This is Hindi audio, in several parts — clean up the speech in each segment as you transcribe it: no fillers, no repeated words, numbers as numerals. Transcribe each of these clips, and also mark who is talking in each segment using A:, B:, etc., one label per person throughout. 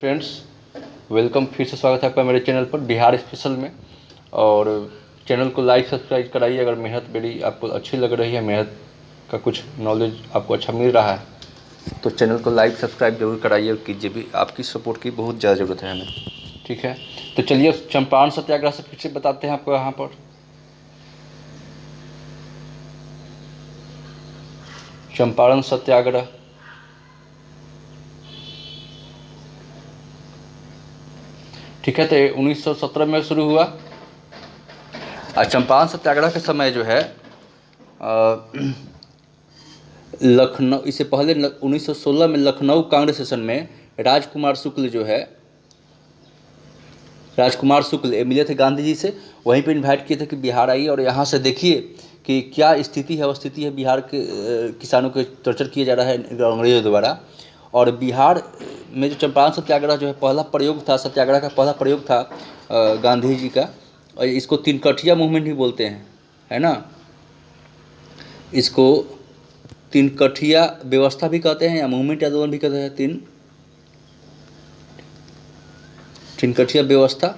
A: Friends, welcome. फिर से स्वागत है आपका मेरे चैनल पर बिहार स्पेशल में। और चैनल को लाइक सब्सक्राइब कराइए। अगर मेहनत मेरी आपको अच्छी लग रही है, मेहनत का कुछ नॉलेज आपको अच्छा मिल रहा है तो चैनल को लाइक सब्सक्राइब जरूर कराइए और कीजिए भी। आपकी सपोर्ट की बहुत ज़्यादा ज़रूरत है हमें। ठीक है, तो चलिए चंपारण सत्याग्रह से फिर से बताते हैं आपको यहाँ पर। चंपारण सत्याग्रह ठीक है, तो 1917 में शुरू हुआ। और चंपारण सत्याग्रह के समय जो है लखनऊ, इससे पहले 1916 में लखनऊ कांग्रेस सेशन में राजकुमार शुक्ल मिले थे गांधी जी से। वहीं पे इनवाइट किए थे कि बिहार आइए और यहाँ से देखिए कि क्या स्थिति है। वो स्थिति है बिहार के किसानों के टॉर्चर किया जा रहा है अंग्रेजों द्वारा। और बिहार में जो चंपारण सत्याग्रह जो है पहला प्रयोग था, सत्याग्रह का पहला प्रयोग था गांधी जी का। और इसको तीनकठिया मूवमेंट भी बोलते हैं, है ना। इसको तीनकठिया व्यवस्था भी कहते हैं या मूवमेंट आंदोलन भी कहते हैं। तीनकठिया व्यवस्था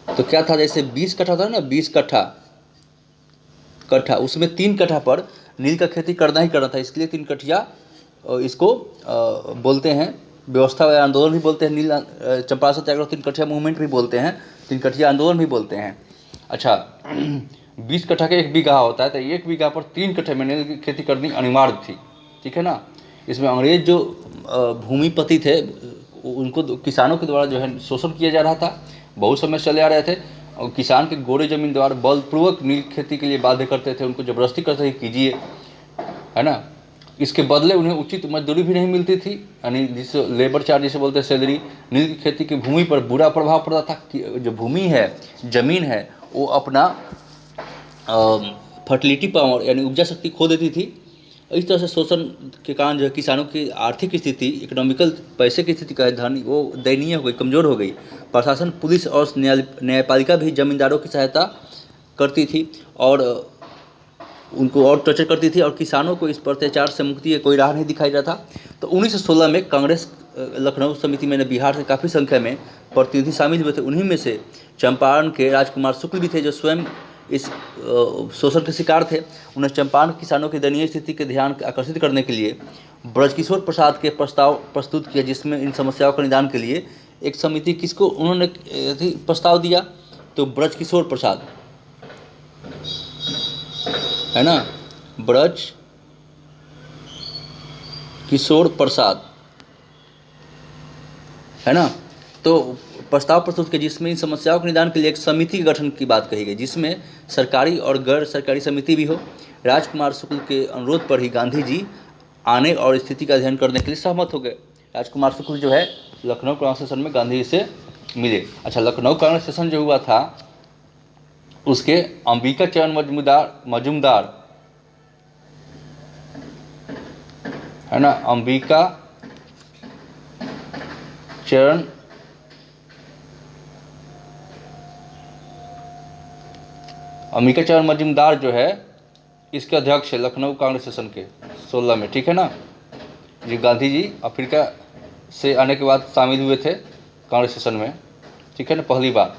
A: तो क्या था, जैसे 20 कट्ठा था ना, 20 कट्ठा उसमें 3 कट्ठा पर नील का खेती करना ही करना था। इसके लिए तीनकठिया इसको बोलते हैं, व्यवस्था या आंदोलन भी बोलते हैं। चंपारण सत्याग्रह तीनकठिया मूवमेंट भी बोलते हैं, तीनकठिया आंदोलन भी बोलते हैं। अच्छा 20 कट्ठा का 1 बीघा होता है, तो 1 बीघा पर 3 कट्ठे में नील की खेती करनी अनिवार्य थी। ठीक है ना। इसमें अंग्रेज जो भूमिपति थे उनको किसानों के द्वारा जो है शोषण किया जा रहा था, बहुत समय चले आ रहे थे। और किसान के गोरे जमीन द्वारा बलपूर्वक नील खेती के लिए बाध्य करते थे, उनको जबरदस्ती करते थे कीजिए, है ना। इसके बदले उन्हें उचित मजदूरी भी नहीं मिलती थी, यानी जिसे लेबर चार्ज जिसे बोलते हैं सैलरी। नील की खेती की भूमि पर बुरा प्रभाव पड़ता था कि जो भूमि है, ज़मीन है, वो अपना फर्टिलिटी पावर यानी उपजा शक्ति खो देती थी। इस तरह से शोषण के कारण जो है किसानों की आर्थिक स्थिति, इकोनॉमिकल पैसे की स्थिति का धन वो दयनीय हो गई, कमज़ोर हो गई। प्रशासन, पुलिस और न्यायपालिका भी जमींदारों की सहायता करती थी और उनको और टॉर्चर करती थी, और किसानों को इस अत्याचार से मुक्ति का कोई राह नहीं दिखाई देता था। तो 1916 में कांग्रेस लखनऊ समिति में बिहार से काफ़ी संख्या में प्रतिनिधि शामिल हुए थे। उन्हीं में से चंपारण के राजकुमार शुक्ल भी थे, जो स्वयं इस शोषण के शिकार थे। उन्हें चंपारण किसानों की दयनीय स्थिति के ध्यान आकर्षित करने के लिए ब्रजकिशोर प्रसाद के प्रस्ताव प्रस्तुत किया, जिसमें इन समस्याओं के निदान के लिए एक समिति किसको उन्होंने प्रस्ताव दिया, तो ब्रजकिशोर प्रसाद, है ना, ब्रज किशोर प्रसाद, है ना। तो प्रस्ताव प्रस्तुत किया जिसमें इन समस्याओं के निदान के लिए एक समिति के गठन की बात कही गई, जिसमें सरकारी और गैर सरकारी समिति भी हो। राजकुमार शुक्ल के अनुरोध पर ही गांधी जी आने और स्थिति का अध्ययन करने के लिए सहमत हो गए। राजकुमार शुक्ल जो है लखनऊ कांग्रेस सेशन में गांधी जी से मिले। अच्छा, लखनऊ कांग्रेस सेशन जो हुआ था उसके अंबिका चरण मजूमदार, है ना, अंबिका चरण मजूमदार जो है इसके अध्यक्ष है लखनऊ कांग्रेस सेशन के 16 में। ठीक है ना। जी गांधी जी अफ्रीका से आने के बाद शामिल हुए थे कांग्रेस सेशन में, ठीक है ना, पहली बार।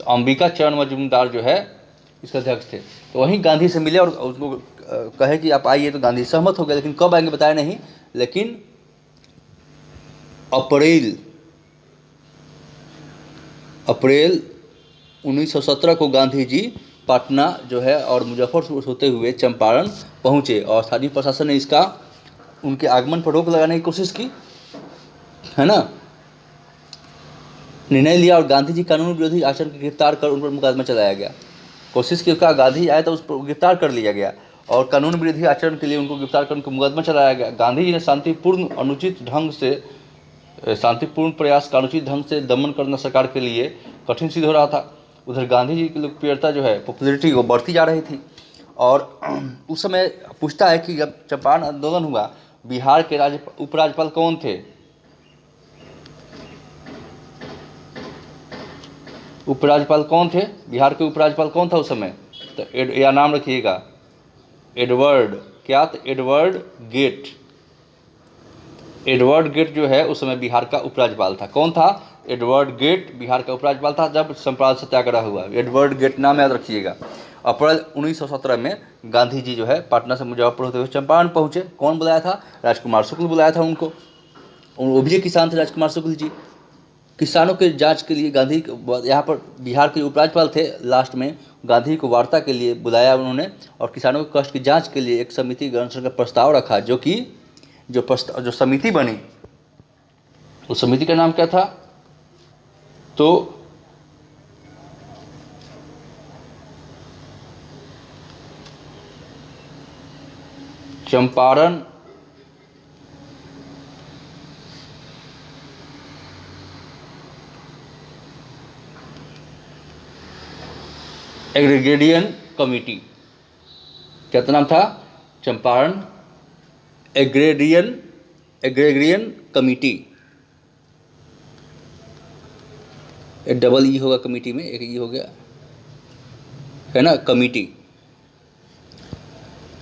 A: तो अंबिका चरण मजूमदार जो है इसके अध्यक्ष थे। तो वहीं गांधी से मिले और उसको कहे कि आप आइए, तो गांधी सहमत हो गए। लेकिन कब आएंगे बताया नहीं। लेकिन अप्रैल 1917 को गांधी जी पटना जो है और मुजफ्फरपुर होते हुए चंपारण पहुँचे, और स्थानीय प्रशासन ने उनके आगमन पर रोक लगाने की कोशिश की, है ना, निर्णय लिया। और गांधी जी कानून विरोधी आचरण को गिरफ्तार कर उन पर मुकदमा चलाया गया। कोशिश की, उसका गांधी आया तो उस पर गिरफ्तार कर लिया गया और कानून विरोधी आचरण के लिए उनको गिरफ्तार कर उनको मुकदमा चलाया गया। गांधी जी ने शांतिपूर्ण प्रयास का अनुचित ढंग से दमन करना सरकार के लिए कठिन सिद्ध हो रहा था। उधर गांधी जी की लोकप्रियता जो है, पॉपुलरिटी, वो बढ़ती जा रही थी। और उस समय पूछता है कि जब चंपारण आंदोलन हुआ, बिहार के उपराज्यपाल कौन थे? उपराज्यपाल कौन थे? बिहार के उपराज्यपाल कौन था उस समय? तो या नाम रखिएगा, एडवर्ड, क्या? तो एडवर्ड गेट, एडवर्ड गेट जो है उस समय बिहार का उपराज्यपाल था। कौन था? एडवर्ड गेट बिहार का उपराज्यपाल था जब चंपारण सत्याग्रह हुआ। एडवर्ड गेट नाम याद रखिएगा। अप्रैल 1917 में गांधी जी जो है पटना से मुजफ्फरपुर होते हुए चंपारण पहुंचे। कौन बुलाया था? राजकुमार शुक्ल बुलाया था उनको। वो भी किसान थे, राजकुमार शुक्ल जी। किसानों के जांच के लिए गांधी यहाँ पर बिहार के उपराज्यपाल थे। लास्ट में गांधी को वार्ता के लिए बुलाया उन्होंने और किसानों के कष्ट की जांच के लिए एक समिति गठन का प्रस्ताव रखा, जो कि जो समिति बनी उस समिति का नाम क्या था? तो चंपारण एग्रीगेरियन कमेटी। क्या नाम था? Champaran agrarian committee. एक डबल ई होगा कमेटी में, एक ई हो गया है ना, कमेटी।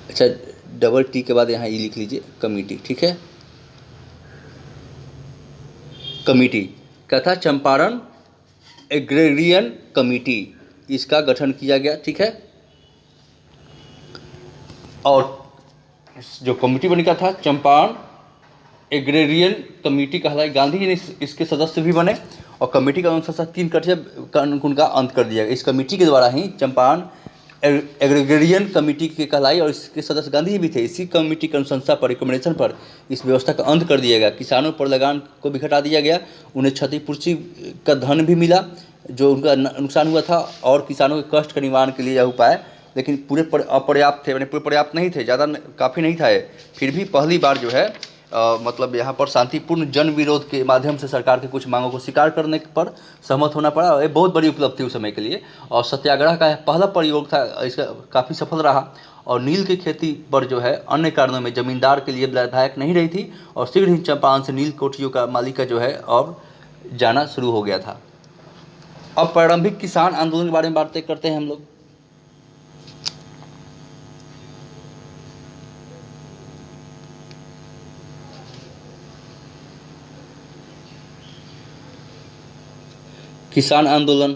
A: अच्छा, डबल टी के बाद यहाँ ई लिख लीजिए, कमेटी, ठीक है। कमेटी क्या था? चंपारण एग्रेरियन कमेटी, इसका गठन किया गया, ठीक है। और जो कमेटी बनी का था चंपारण एग्रेरियन कमेटी कहलाई। गांधी जी ने इसके सदस्य भी बने और कमेटी का अनुसार 3 कठिया कानून का अंत कर दिया गया। इस कमेटी के द्वारा ही चंपारण एग्रेरियन कमेटी के कहलाई और इसके सदस्य गांधी जी भी थे। इसी कमेटी की अनुशंसा पर, रिकमेंडेशन पर इस व्यवस्था का अंत कर दिया गया। किसानों पर लगान को भी घटा दिया गया। उन्हें क्षतिपूर्ति का धन भी मिला जो उनका नुकसान हुआ था, और किसानों के कष्ट के निवारण के लिए यह उपाय, लेकिन पूरे अपर्याप्त थे, पूरे पर्याप्त नहीं थे, ज़्यादा काफ़ी नहीं था ये। फिर भी पहली बार जो है मतलब यहाँ पर शांतिपूर्ण जन विरोध के माध्यम से सरकार की कुछ मांगों को स्वीकार करने पर सहमत होना पड़ा। ये बहुत बड़ी उपलब्धि उस समय के लिए। और सत्याग्रह का पहला प्रयोग था, इसका काफ़ी सफल रहा। और नील की खेती पर जो है अन्य कारणों में जमींदार के लिए लाभदायक नहीं रही थी, और शीघ्र ही चंपारण से नील कोठियों का मालिका जो है और जाना शुरू हो गया था। अब प्रारंभिक किसान आंदोलन के बारे में बातें करते हैं हम लोग। किसान आंदोलन,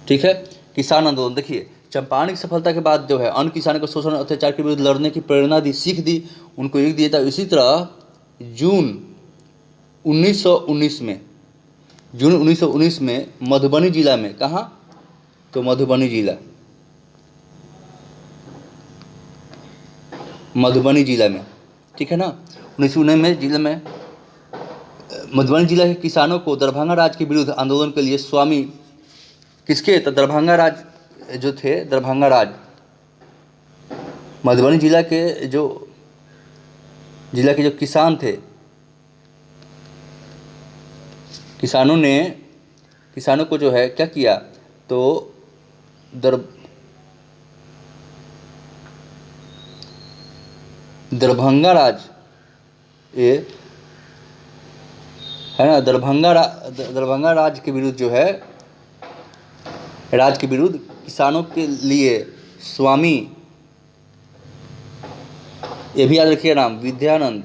A: ठीक है। किसान आंदोलन देखिए, चंपारण की सफलता के बाद जो है अन्य किसानों को शोषण अत्याचार के विरुद्ध लड़ने की प्रेरणा दी, सीख दी, उनको एक दिया था। इसी तरह जून 1919 में मधुबनी जिला में, कहाँ? तो मधुबनी जिला में, ठीक है ना। 1919 में जिले में मधुबनी जिला के किसानों को दरभंगा राज के विरुद्ध आंदोलन के लिए स्वामी किसके? तो दरभंगा राज जो थे, दरभंगा राज, मधुबनी जिला के जो किसान थे, किसानों को जो है क्या किया? तो दरभंगा राज ये है ना, दरभंगा राज के विरुद्ध जो है, किसानों के लिए स्वामी, ये भी याद रखिए नाम, विद्यानंद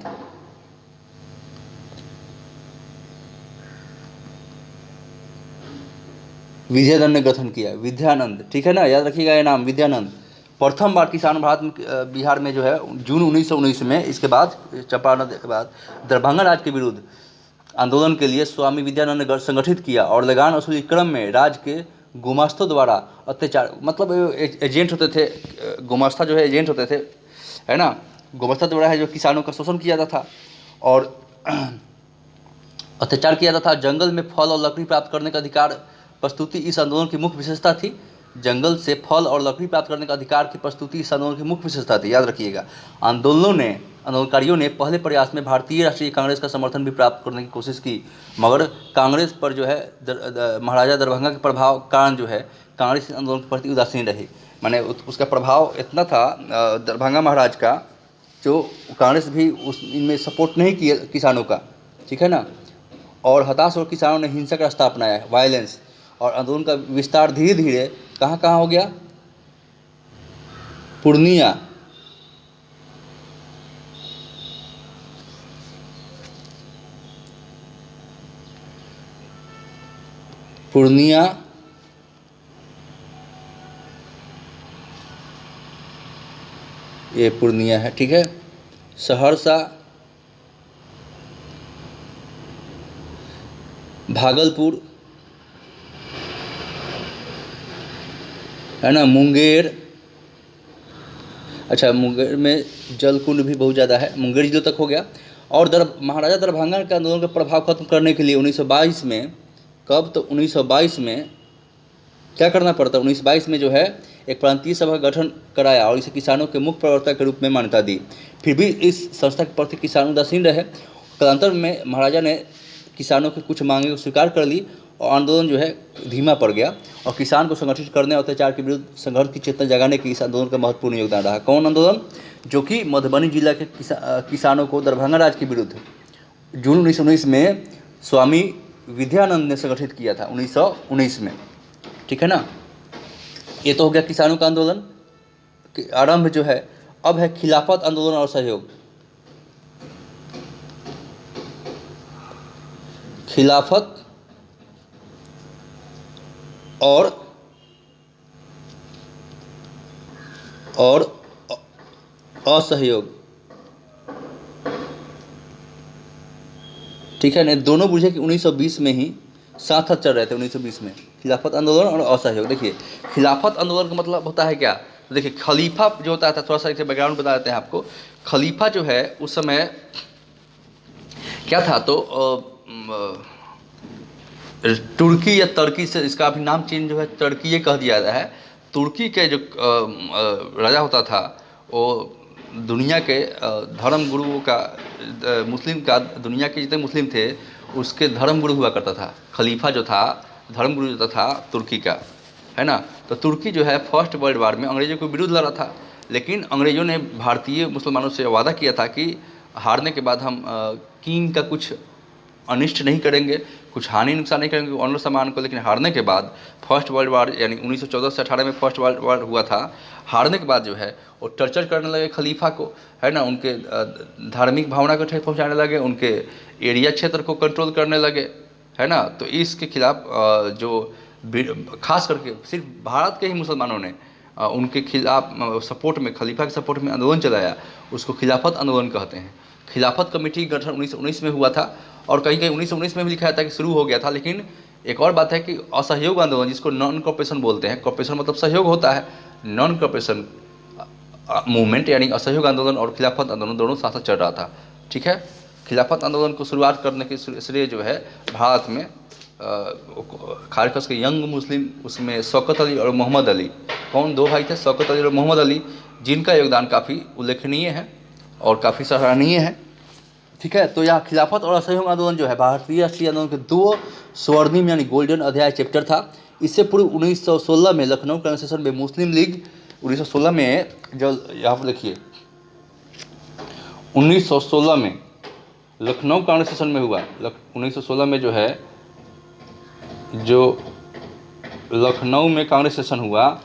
A: ने गठन किया। विद्यानंद, ठीक है ना, याद रखिएगा ये नाम, विद्यानंद। प्रथम बार किसान भारत में बिहार में जो है जून 1919 में, इसके बाद चंपारण के बाद दरभंगा राज के विरुद्ध आंदोलन के लिए स्वामी विद्यानंद ने संगठित किया। और लगान वसूली क्रम में राज्य के गुमास्तों द्वारा अत्याचार, मतलब एजेंट होते थे, गुमास्ता जो है एजेंट होते थे, है ना, गुमास्ता द्वारा है जो किसानों का शोषण किया जाता था और अत्याचार किया जाता था। जंगल में फल और लकड़ी प्राप्त करने का अधिकार प्रस्तुति इस आंदोलन की मुख्य विशेषता थी। जंगल से फल और लकड़ी प्राप्त करने का अधिकार की प्रस्तुति इस आंदोलन की मुख्य विशेषता थी, याद रखिएगा। आंदोलनकारियों ने पहले प्रयास में भारतीय राष्ट्रीय कांग्रेस का समर्थन भी प्राप्त करने की कोशिश की, मगर कांग्रेस पर जो है महाराजा दरभंगा के प्रभाव कारण जो है कांग्रेस आंदोलन के प्रति उदासीन रही। माने उसका प्रभाव इतना था दरभंगा महाराज का, जो कांग्रेस भी इनमें सपोर्ट नहीं किया किसानों का, ठीक है ना। और हताश और किसानों ने हिंसा का रास्ता अपनाया, वायलेंस, और आंदोलन का विस्तार धीरे धीरे कहाँ हो गया? पूर्णिया, ये पूर्णिया है, ठीक है। सहरसा, भागलपुर, है ना, मुंगेर। अच्छा, मुंगेर में जलकुंड भी बहुत ज़्यादा है, मुंगेर जिले तक हो गया। और महाराजा दरभंगा के आंदोलन का प्रभाव खत्म करने के लिए 1922 में, कब, तो 1922 में क्या करना पड़ता है, 1922 में जो है एक प्रांतीय सभा का गठन कराया और इसे किसानों के मुख्य प्रवक्ता के रूप में मान्यता दी। फिर भी इस संस्था के प्रति किसान उदासीन रहे। कालांतर में महाराजा ने किसानों की कुछ मांगें को स्वीकार कर ली और आंदोलन जो है धीमा पड़ गया। और किसान को संगठित करने और अत्याचार के विरुद्ध संघर्ष की चेतना जगाने की इस आंदोलन का महत्वपूर्ण योगदान रहा। कौन आंदोलन? जो कि मधुबनी जिला के किसानों को दरभंगा राज के विरुद्ध जून 1919 में स्वामी विद्यानंद ने संगठित किया था, 1919 में, ठीक है ना। ये तो हो गया किसानों का आंदोलन आरंभ जो है। अब है खिलाफत आंदोलन और सहयोग। खिलाफत और असहयोग, ठीक है ना। दोनों बुझे कि 1920 में ही साथ साथ चल रहे थे। 1920 में खिलाफत आंदोलन और असहयोग। देखिए, खिलाफत आंदोलन का मतलब होता है क्या, देखिए खलीफा जो होता था, थोड़ा सा इसे बैकग्राउंड बता देते हैं आपको। खलीफा जो है उस समय क्या था, तो तुर्की या तर्की से इसका अभी नाम चेंज जो है तुर्की कह दिया गया है। तुर्की के जो राजा होता था वो दुनिया के धर्म गुरुओं का, मुस्लिम का, दुनिया के जितने मुस्लिम थे उसके धर्म गुरु हुआ करता था। खलीफा जो था धर्म गुरु जो था तुर्की का, है ना। तो तुर्की जो है फर्स्ट वर्ल्ड वार में अंग्रेजों के विरुद्ध लड़ा था, लेकिन अंग्रेजों ने भारतीय मुसलमानों से वादा किया था कि हारने के बाद हम किंग का कुछ अनिष्ट नहीं करेंगे, कुछ हानि नुकसान नहीं करेंगे ऑनर सामान को। लेकिन हारने के बाद फर्स्ट वर्ल्ड वार यानी 1914 से 18 में फर्स्ट वर्ल्ड वार हुआ था। हारने के बाद जो है वो टर्चर करने लगे खलीफा को, है ना। उनके धार्मिक भावना को ठेस पहुँचाने लगे, उनके एरिया क्षेत्र को कंट्रोल करने लगे, है ना। तो इसके खिलाफ जो खास करके सिर्फ भारत के ही मुसलमानों ने उनके खिलाफ सपोर्ट में, खलीफा के सपोर्ट में आंदोलन चलाया, उसको खिलाफत आंदोलन कहते हैं। खिलाफत कमेटी का गठन 1919 में हुआ था और कहीं कहीं 1919 में भी लिखा था कि शुरू हो गया था। लेकिन एक और बात है कि असहयोग आंदोलन, जिसको नॉन कॉर्पोरेशन बोलते हैं, कॉर्पोरेशन मतलब सहयोग होता है, नॉन कॉर्पोरेशन मूवमेंट यानी असहयोग आंदोलन और खिलाफत आंदोलन दोनों साथ साथ चल रहा था, ठीक है। खिलाफत आंदोलन को शुरुआत करने के श्रेय जो है भारत में खासकर के यंग मुस्लिम, उसमें शौकत अली और मोहम्मद अली, कौन, दो भाई थे, शौकत अली और मोहम्मद अली, जिनका योगदान काफ़ी उल्लेखनीय है और काफ़ी सराहनीय है, ठीक है। तो यहाँ खिलाफत और असहयोग आंदोलन जो है भारतीय राष्ट्रीय आंदोलन के दो स्वर्णिम यानी गोल्डन अध्याय चैप्टर था। इससे पूर्व 1916 में लखनऊ कॉन्स्टिट्यूशन में मुस्लिम लीग, 1916 में जो यहाँ पर देखिए 1916 में लखनऊ कॉन्स्टिट्यूशन में हुआ, 1916 में जो है जो लखनऊ में कांग्रेस सेशन हुआ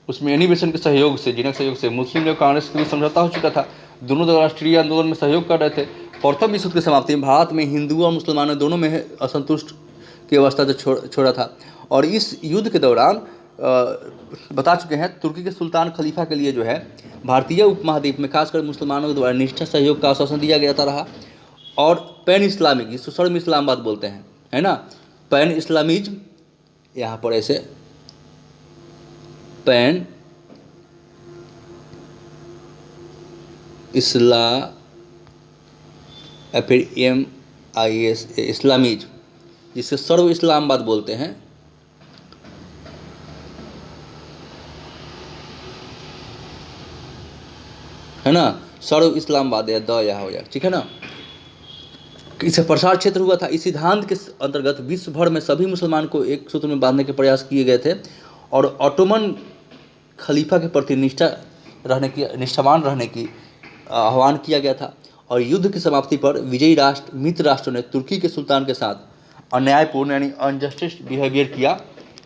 A: उसमें एनिवेशन के सहयोग से, जिनके सहयोग से मुस्लिम लीग कांग्रेस के बीच समझौता हो चुका था। दोनों दल राष्ट्रीय आंदोलन में सहयोग कर रहे थे। प्रथम विश्व युद्ध की समाप्ति में भारत में हिंदुओं और मुसलमानों दोनों में असंतुष्ट की अवस्था से छोड़ा था। और इस युद्ध के दौरान बता चुके हैं, तुर्की के सुल्तान खलीफा के लिए जो है भारतीय उपमहाद्वीप में खासकर मुसलमानों के द्वारा निष्ठा सहयोग का आश्वासन दिया जाता रहा। और पैन इस्लामिक, जिसको सर्व इस्लामाबाद बोलते हैं, है ना, पैन इस्लामिज्म, यहाँ पर ऐसे पैन फिर MIS इस्लामिज्म, जिसे सर्व इस्लामाबाद बोलते हैं, है ना, सर्व इस्लामाबाद या द यहाँ हो जाए, ठीक है ना। इसे प्रसार क्षेत्र हुआ था। इस सिद्धांत के अंतर्गत विश्व भर में सभी मुसलमान को एक सूत्र में बांधने के प्रयास किए गए थे और ऑटोमन खलीफा के प्रति निष्ठावान रहने की आह्वान किया गया था। और युद्ध की समाप्ति पर विजयी राष्ट्र मित्र राष्ट्रों ने तुर्की के सुल्तान के साथ अन्यायपूर्ण यानी अनजस्टिस बिहेवियर किया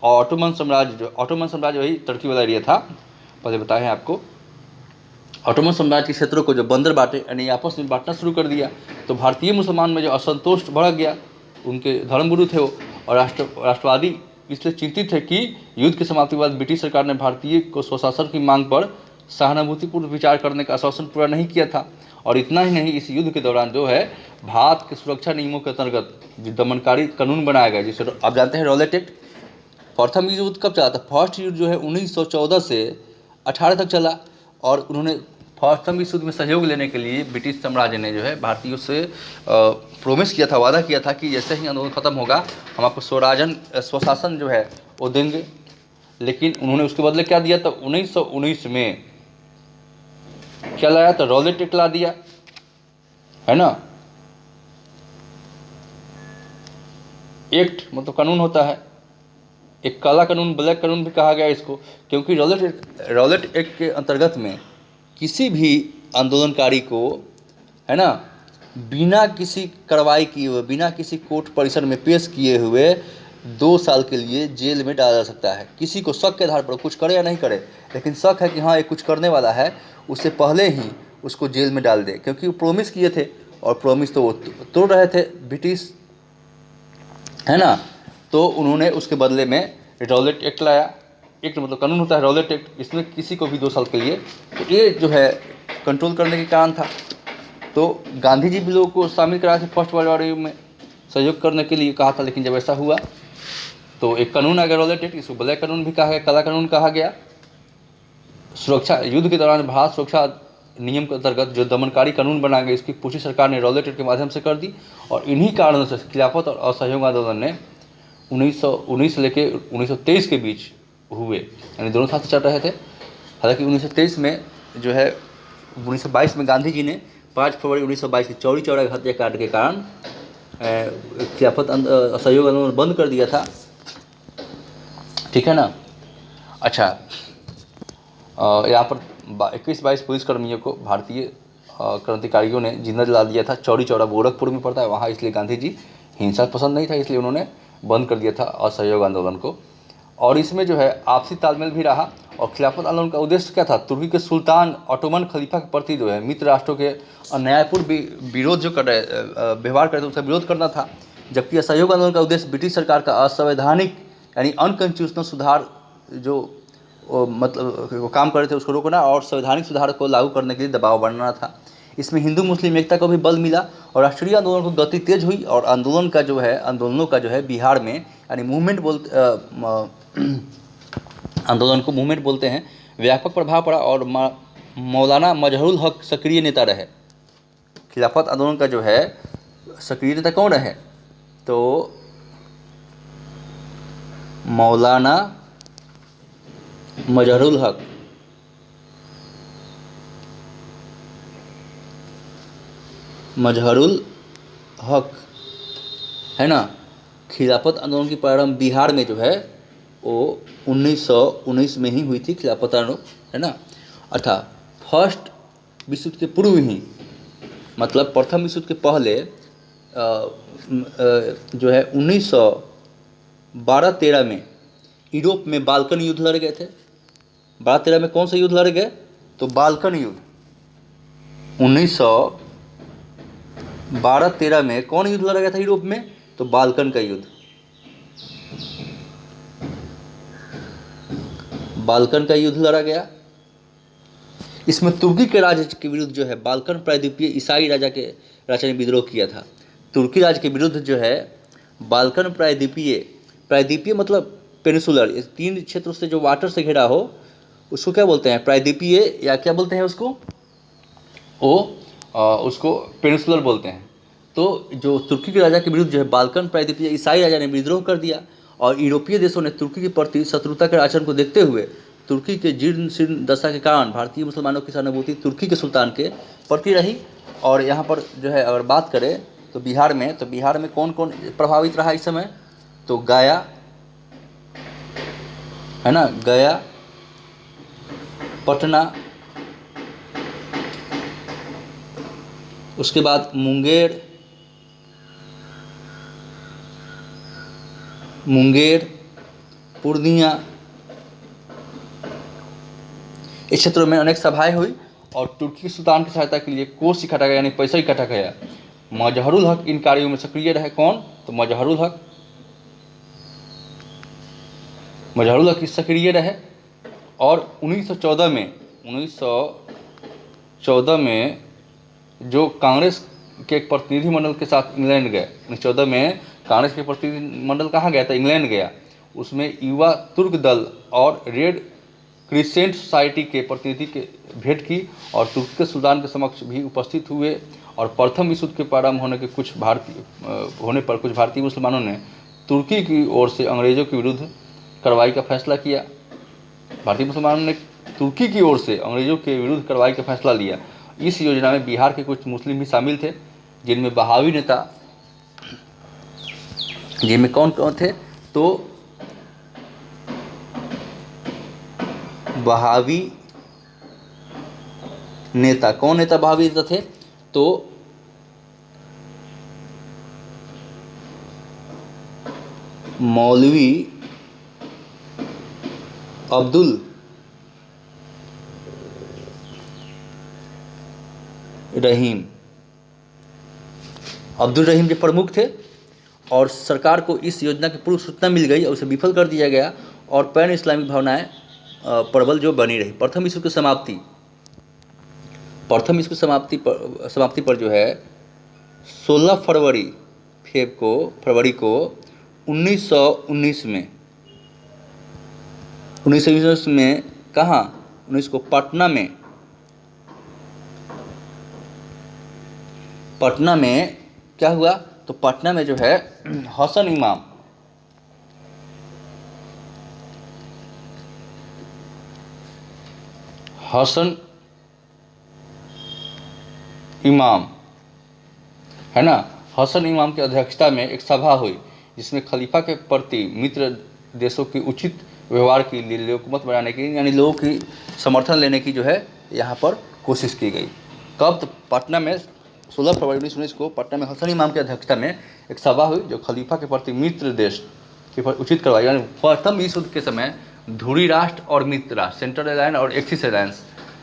A: और ऑटोमन साम्राज्य वही तुर्की वाला एरिया था, पहले बताए हैं आपको। ऑटोमन साम्राज्य के क्षेत्रों को जो बंदर बांटे यानी आपस में बांटना शुरू कर दिया, तो भारतीय मुसलमान में जो असंतोष बढ़ गया, उनके धर्मगुरु थे वो, और राष्ट्रवादी इसलिए चिंतित थे कि युद्ध की समाप्ति के बाद ब्रिटिश सरकार ने भारतीय को स्वशासन की मांग पर सहानुभूतिपूर्ण विचार करने का आश्वासन पूरा नहीं किया था। और इतना ही नहीं, इस युद्ध के दौरान जो है भारत के सुरक्षा नियमों के अंतर्गत जो दमनकारी कानून बनाया गया, जिसे आप जानते हैं रॉलेट एक्ट। प्रथम युद्ध कब चला था? फर्स्ट युद्ध जो है 1914 से 18 तक चला। और उन्होंने प्रथम विश्व युद्ध में सहयोग लेने के लिए ब्रिटिश साम्राज्य ने जो है भारतीयों से प्रोमिस किया था, वादा किया था कि जैसे ही आंदोलन खत्म होगा हम आपको स्वशासन जो है वो देंगे। लेकिन उन्होंने उसके बदले क्या दिया? तो 1919 में क्या लाया? तो रॉलेट एक्ट ला दिया, है ना। एक्ट मतलब कानून होता है, एक काला कानून, ब्लैक कानून भी कहा गया इसको, क्योंकि रॉलेट एक्ट के अंतर्गत में किसी भी आंदोलनकारी को, है ना, बिना किसी कार्रवाई किए हुए, बिना किसी कोर्ट परिसर में पेश किए हुए 2 साल के लिए जेल में डाला जा सकता है। किसी को शक के आधार पर, कुछ करे या नहीं करे, लेकिन शक है कि हाँ ये कुछ करने वाला है, उससे पहले ही उसको जेल में डाल दे, क्योंकि वो प्रोमिस किए थे और प्रोमिस तो वो तोड़ रहे थे ब्रिटिश, है ना। तो उन्होंने उसके बदले में रॉलेट एक्ट लाया। एक्ट मतलब कानून होता है, रॉलेट एक्ट, इसमें किसी को भी 2 साल के लिए, तो ये जो है कंट्रोल करने के कारण था। तो गांधी जी भी लोगों को शामिल कराए थे फर्स्ट वर्ल्ड वॉर में सहयोग करने के लिए कहा था, लेकिन जब ऐसा हुआ तो एक कानून आ गया रॉलेट एक्ट, इसको ब्लैक कानून भी कहा गया, काला कानून कहा गया। सुरक्षा युद्ध के दौरान भारत सुरक्षा नियम के अंतर्गत जो दमनकारी कानून बना गया, इसकी पुष्टि सरकार ने रॉलेट एक्ट के माध्यम से कर दी। और इन्हीं कारणों से खिलाफत और असहयोग आंदोलन ने 1919 से लेकर 1923 के बीच हुए, यानी दोनों साथ चल रहे थे। हालांकि 1923 में जो है 1922 में गांधी जी ने 5 फरवरी 1922 की चौरी चौरा हत्याकांड के कारण खिलाफत असहयोग आंदोलन बंद कर दिया था, ठीक है ना। अच्छा, यहाँ पर 21-22 पुलिसकर्मियों को भारतीय क्रांतिकारियों ने जिंदा जला दिया था। चौरी चौरा गोरखपुर में पड़ता है वहाँ, इसलिए गांधी जी हिंसा पसंद नहीं था, इसलिए उन्होंने बंद कर दिया था असहयोग आंदोलन को। और इसमें जो है आपसी तालमेल भी रहा। और खिलाफत आंदोलन का उद्देश्य क्या था? तुर्की के सुल्तान ऑटोमन खलीफा के प्रति जो है मित्र राष्ट्रों के अन्यायपूर्ण विरोध जो कर रहे व्यवहार कर रहे थे, उसका विरोध करना था। जबकि असहयोग आंदोलन का उद्देश्य ब्रिटिश सरकार का असंवैधानिक यानी अनकॉन्स्टिट्यूशनल सुधार जो मतलब काम कर रहे थे उसको रोकना और संवैधानिक सुधार को लागू करने के लिए दबाव बढ़ाना था। इसमें हिंदू मुस्लिम एकता को भी बल मिला और राष्ट्रीय आंदोलन को गति तेज हुई। और आंदोलनों का जो है बिहार में, यानी मूवमेंट आंदोलन को मूवमेंट बोलते हैं, व्यापक प्रभाव पड़ा। और मौलाना मजहरुल हक सक्रिय नेता रहे। खिलाफत आंदोलन का जो है सक्रिय नेता कौन रहे? तो मौलाना मजहरुल हक, है ना। खिलाफत आंदोलन की प्रारंभ बिहार में जो है वो 1919 में ही हुई थी, खिलाफत आंदोलन, है ना। अर्थात फर्स्ट विश्व युद्ध के पूर्व ही, मतलब प्रथम विश्व युद्ध के पहले जो है 1912-13 में यूरोप में बाल्कन युद्ध लड़ गए थे। 12-13 में कौन सा युद्ध लड़ गए? तो बाल्कन युद्ध। 1912-13 में कौन युद्ध लड़ा गया था यूरोप में? तो बाल्कन का युद्ध। बाल्कन का युद्ध लड़ा गया। इसमें तुर्की के राज्य के विरुद्ध जो है बाल्कन प्रायद्वीपीय ईसाई राजा ने विद्रोह किया था। तुर्की राज्य के विरुद्ध जो है बाल्कन प्रायद्वीपीय मतलब पेनिसुलर, 3 क्षेत्रों से जो वाटर से घिरा हो उसको क्या बोलते हैं? प्रायद्वीपीय, या क्या बोलते हैं उसको? उसको पेनिसुलर बोलते हैं। तो जो तुर्की के राजा के विरुद्ध जो है बाल्कन प्रायद्वीपीय ईसाई राजा ने विद्रोह कर दिया। और यूरोपीय देशों ने तुर्की के प्रति शत्रुता के आचरण को देखते हुए तुर्की के जीर्ण शीर्ण दशा के कारण भारतीय मुसलमानों की सहानुभूति तुर्की के सुल्तान के प्रति रही। और यहाँ पर जो है अगर बात करें तो बिहार में कौन कौन प्रभावित रहा इस समय? तो गया, है ना, गया, पटना, उसके बाद मुंगेर, पूर्णिया, इस क्षेत्रों में अनेक सभाएं हुई। और तुर्की सुल्तान की सहायता के लिए कोष इकट्ठा गया, यानी पैसा इकट्ठा गया। मजहरुल हक इन कार्यों में सक्रिय रहे। कौन? तो मजहरुल हक। मजहरुल्लाह की सक्रिय रहे। और 1914 में जो कांग्रेस के एक प्रतिनिधिमंडल के साथ इंग्लैंड गए, 1914 में कांग्रेस के प्रतिनिधिमंडल कहाँ गया था? इंग्लैंड गया। उसमें युवा तुर्क दल और रेड क्रिसेंट सोसाइटी के प्रतिनिधि के भेंट की और तुर्की के सुल्तान के समक्ष भी उपस्थित हुए। और प्रथम विश्व युद्ध के प्रारंभ होने पर कुछ भारतीय मुसलमानों ने तुर्की की ओर से अंग्रेजों के विरुद्ध कार्रवाई का फैसला किया। भारतीय मुसलमानों ने तुर्की की ओर से अंग्रेजों के विरुद्ध कार्रवाई का फैसला लिया। इस योजना में बिहार के कुछ मुस्लिम भी शामिल थे, जिनमें बहावी नेता, जिनमें कौन कौन थे? तो बहावी नेता, कौन नेता बहावी नेता थे? तो मौलवी अब्दुल रहीम जो प्रमुख थे। और सरकार को इस योजना की पूर्व सूचना मिल गई और उसे विफल कर दिया गया और पैन इस्लामिक भावनाएं प्रबल जो बनी रही। प्रथम विश्व की समाप्ति पर जो है 16 फरवरी को 1919 में कहाँ? 19 को पटना में क्या हुआ? तो पटना में जो है हसन इमाम है ना, हसन इमाम की अध्यक्षता में एक सभा हुई, जिसमें खलीफा के प्रति मित्र देशों की उचित व्यवहार के लिए हुकूमत बनाने की, यानी लोगों की समर्थन लेने की जो है यहाँ पर कोशिश की गई। कब? तो पटना में 16 फरवरी 1919 को पटना में हसन इमाम की अध्यक्षता में एक सभा हुई, जो खलीफा के प्रति मित्र देश की उचित कार्रवाई, यानी प्रथम विश्व युद्ध के समय धुरी राष्ट्र और मित्र राष्ट्र, सेंट्रल अलायंस और एक्सिस अलायंस,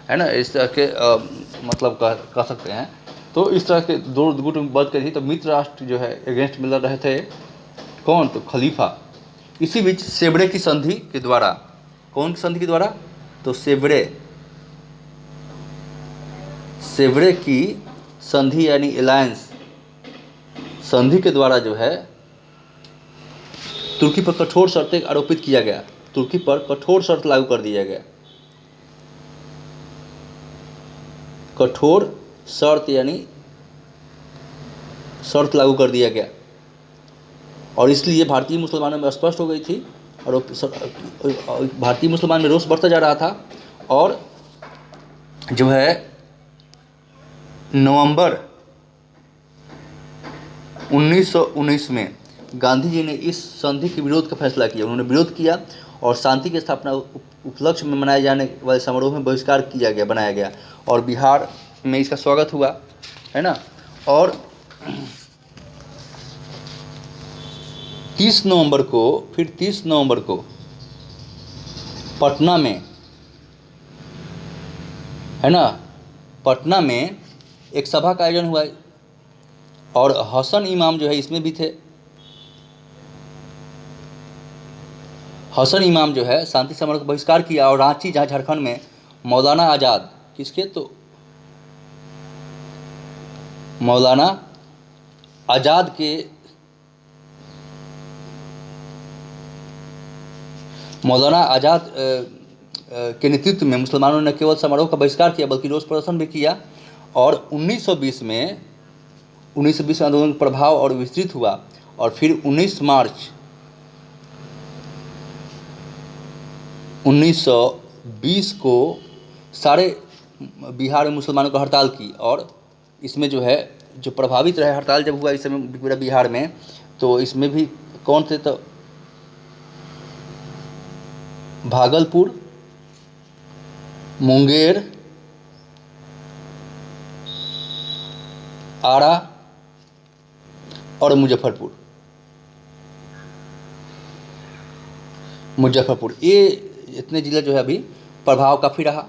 A: है ना, इस तरह के मतलब कह सकते हैं। तो इस तरह के दो गुट में बच गई थी। तो मित्र राष्ट्र जो है अगेंस्ट में लड़ रहे थे, कौन? तो खलीफा। इसी बीच सेवड़े की संधि के द्वारा, कौन संधि के द्वारा? तो सेवड़े की संधि यानी अलायंस संधि के द्वारा जो है तुर्की पर कठोर शर्तें आरोपित किया गया, तुर्की पर कठोर शर्त लागू कर दिया गया। कठोर शर्त यानी शर्त लागू कर दिया गया, और इसलिए भारतीय मुसलमानों में स्पष्ट हो गई थी और भारतीय मुसलमान में रोष बढ़ता जा रहा था। और जो है नवंबर 1919 में गांधी जी ने इस संधि के विरोध का फैसला किया। उन्होंने विरोध किया और शांति की स्थापना उपलक्ष्य में मनाए जाने वाले समारोह में बहिष्कार बनाया गया और बिहार में इसका स्वागत हुआ, है ना। और 30 नवंबर को पटना में, है ना, पटना में एक सभा का आयोजन हुआ और हसन इमाम जो है इसमें भी थे। हसन इमाम जो है शांति समारोह का बहिष्कार किया और रांची, जहाँ झारखंड में मौलाना आज़ाद, किसके? तो मौलाना आज़ाद के नेतृत्व में मुसलमानों ने केवल समारोह का बहिष्कार किया बल्कि रोष प्रदर्शन भी किया। और 1920 में आंदोलन का प्रभाव और विस्तृत हुआ और फिर 19 मार्च 1920 को सारे बिहार में मुसलमानों को हड़ताल की। और इसमें जो है जो प्रभावित रहे, हड़ताल जब हुआ इस समय पूरा बिहार में, तो इसमें भी कौन थे? तो भागलपुर, मुंगेर, आरा और मुजफ्फरपुर, ये इतने ज़िले जो है अभी प्रभाव काफ़ी रहा।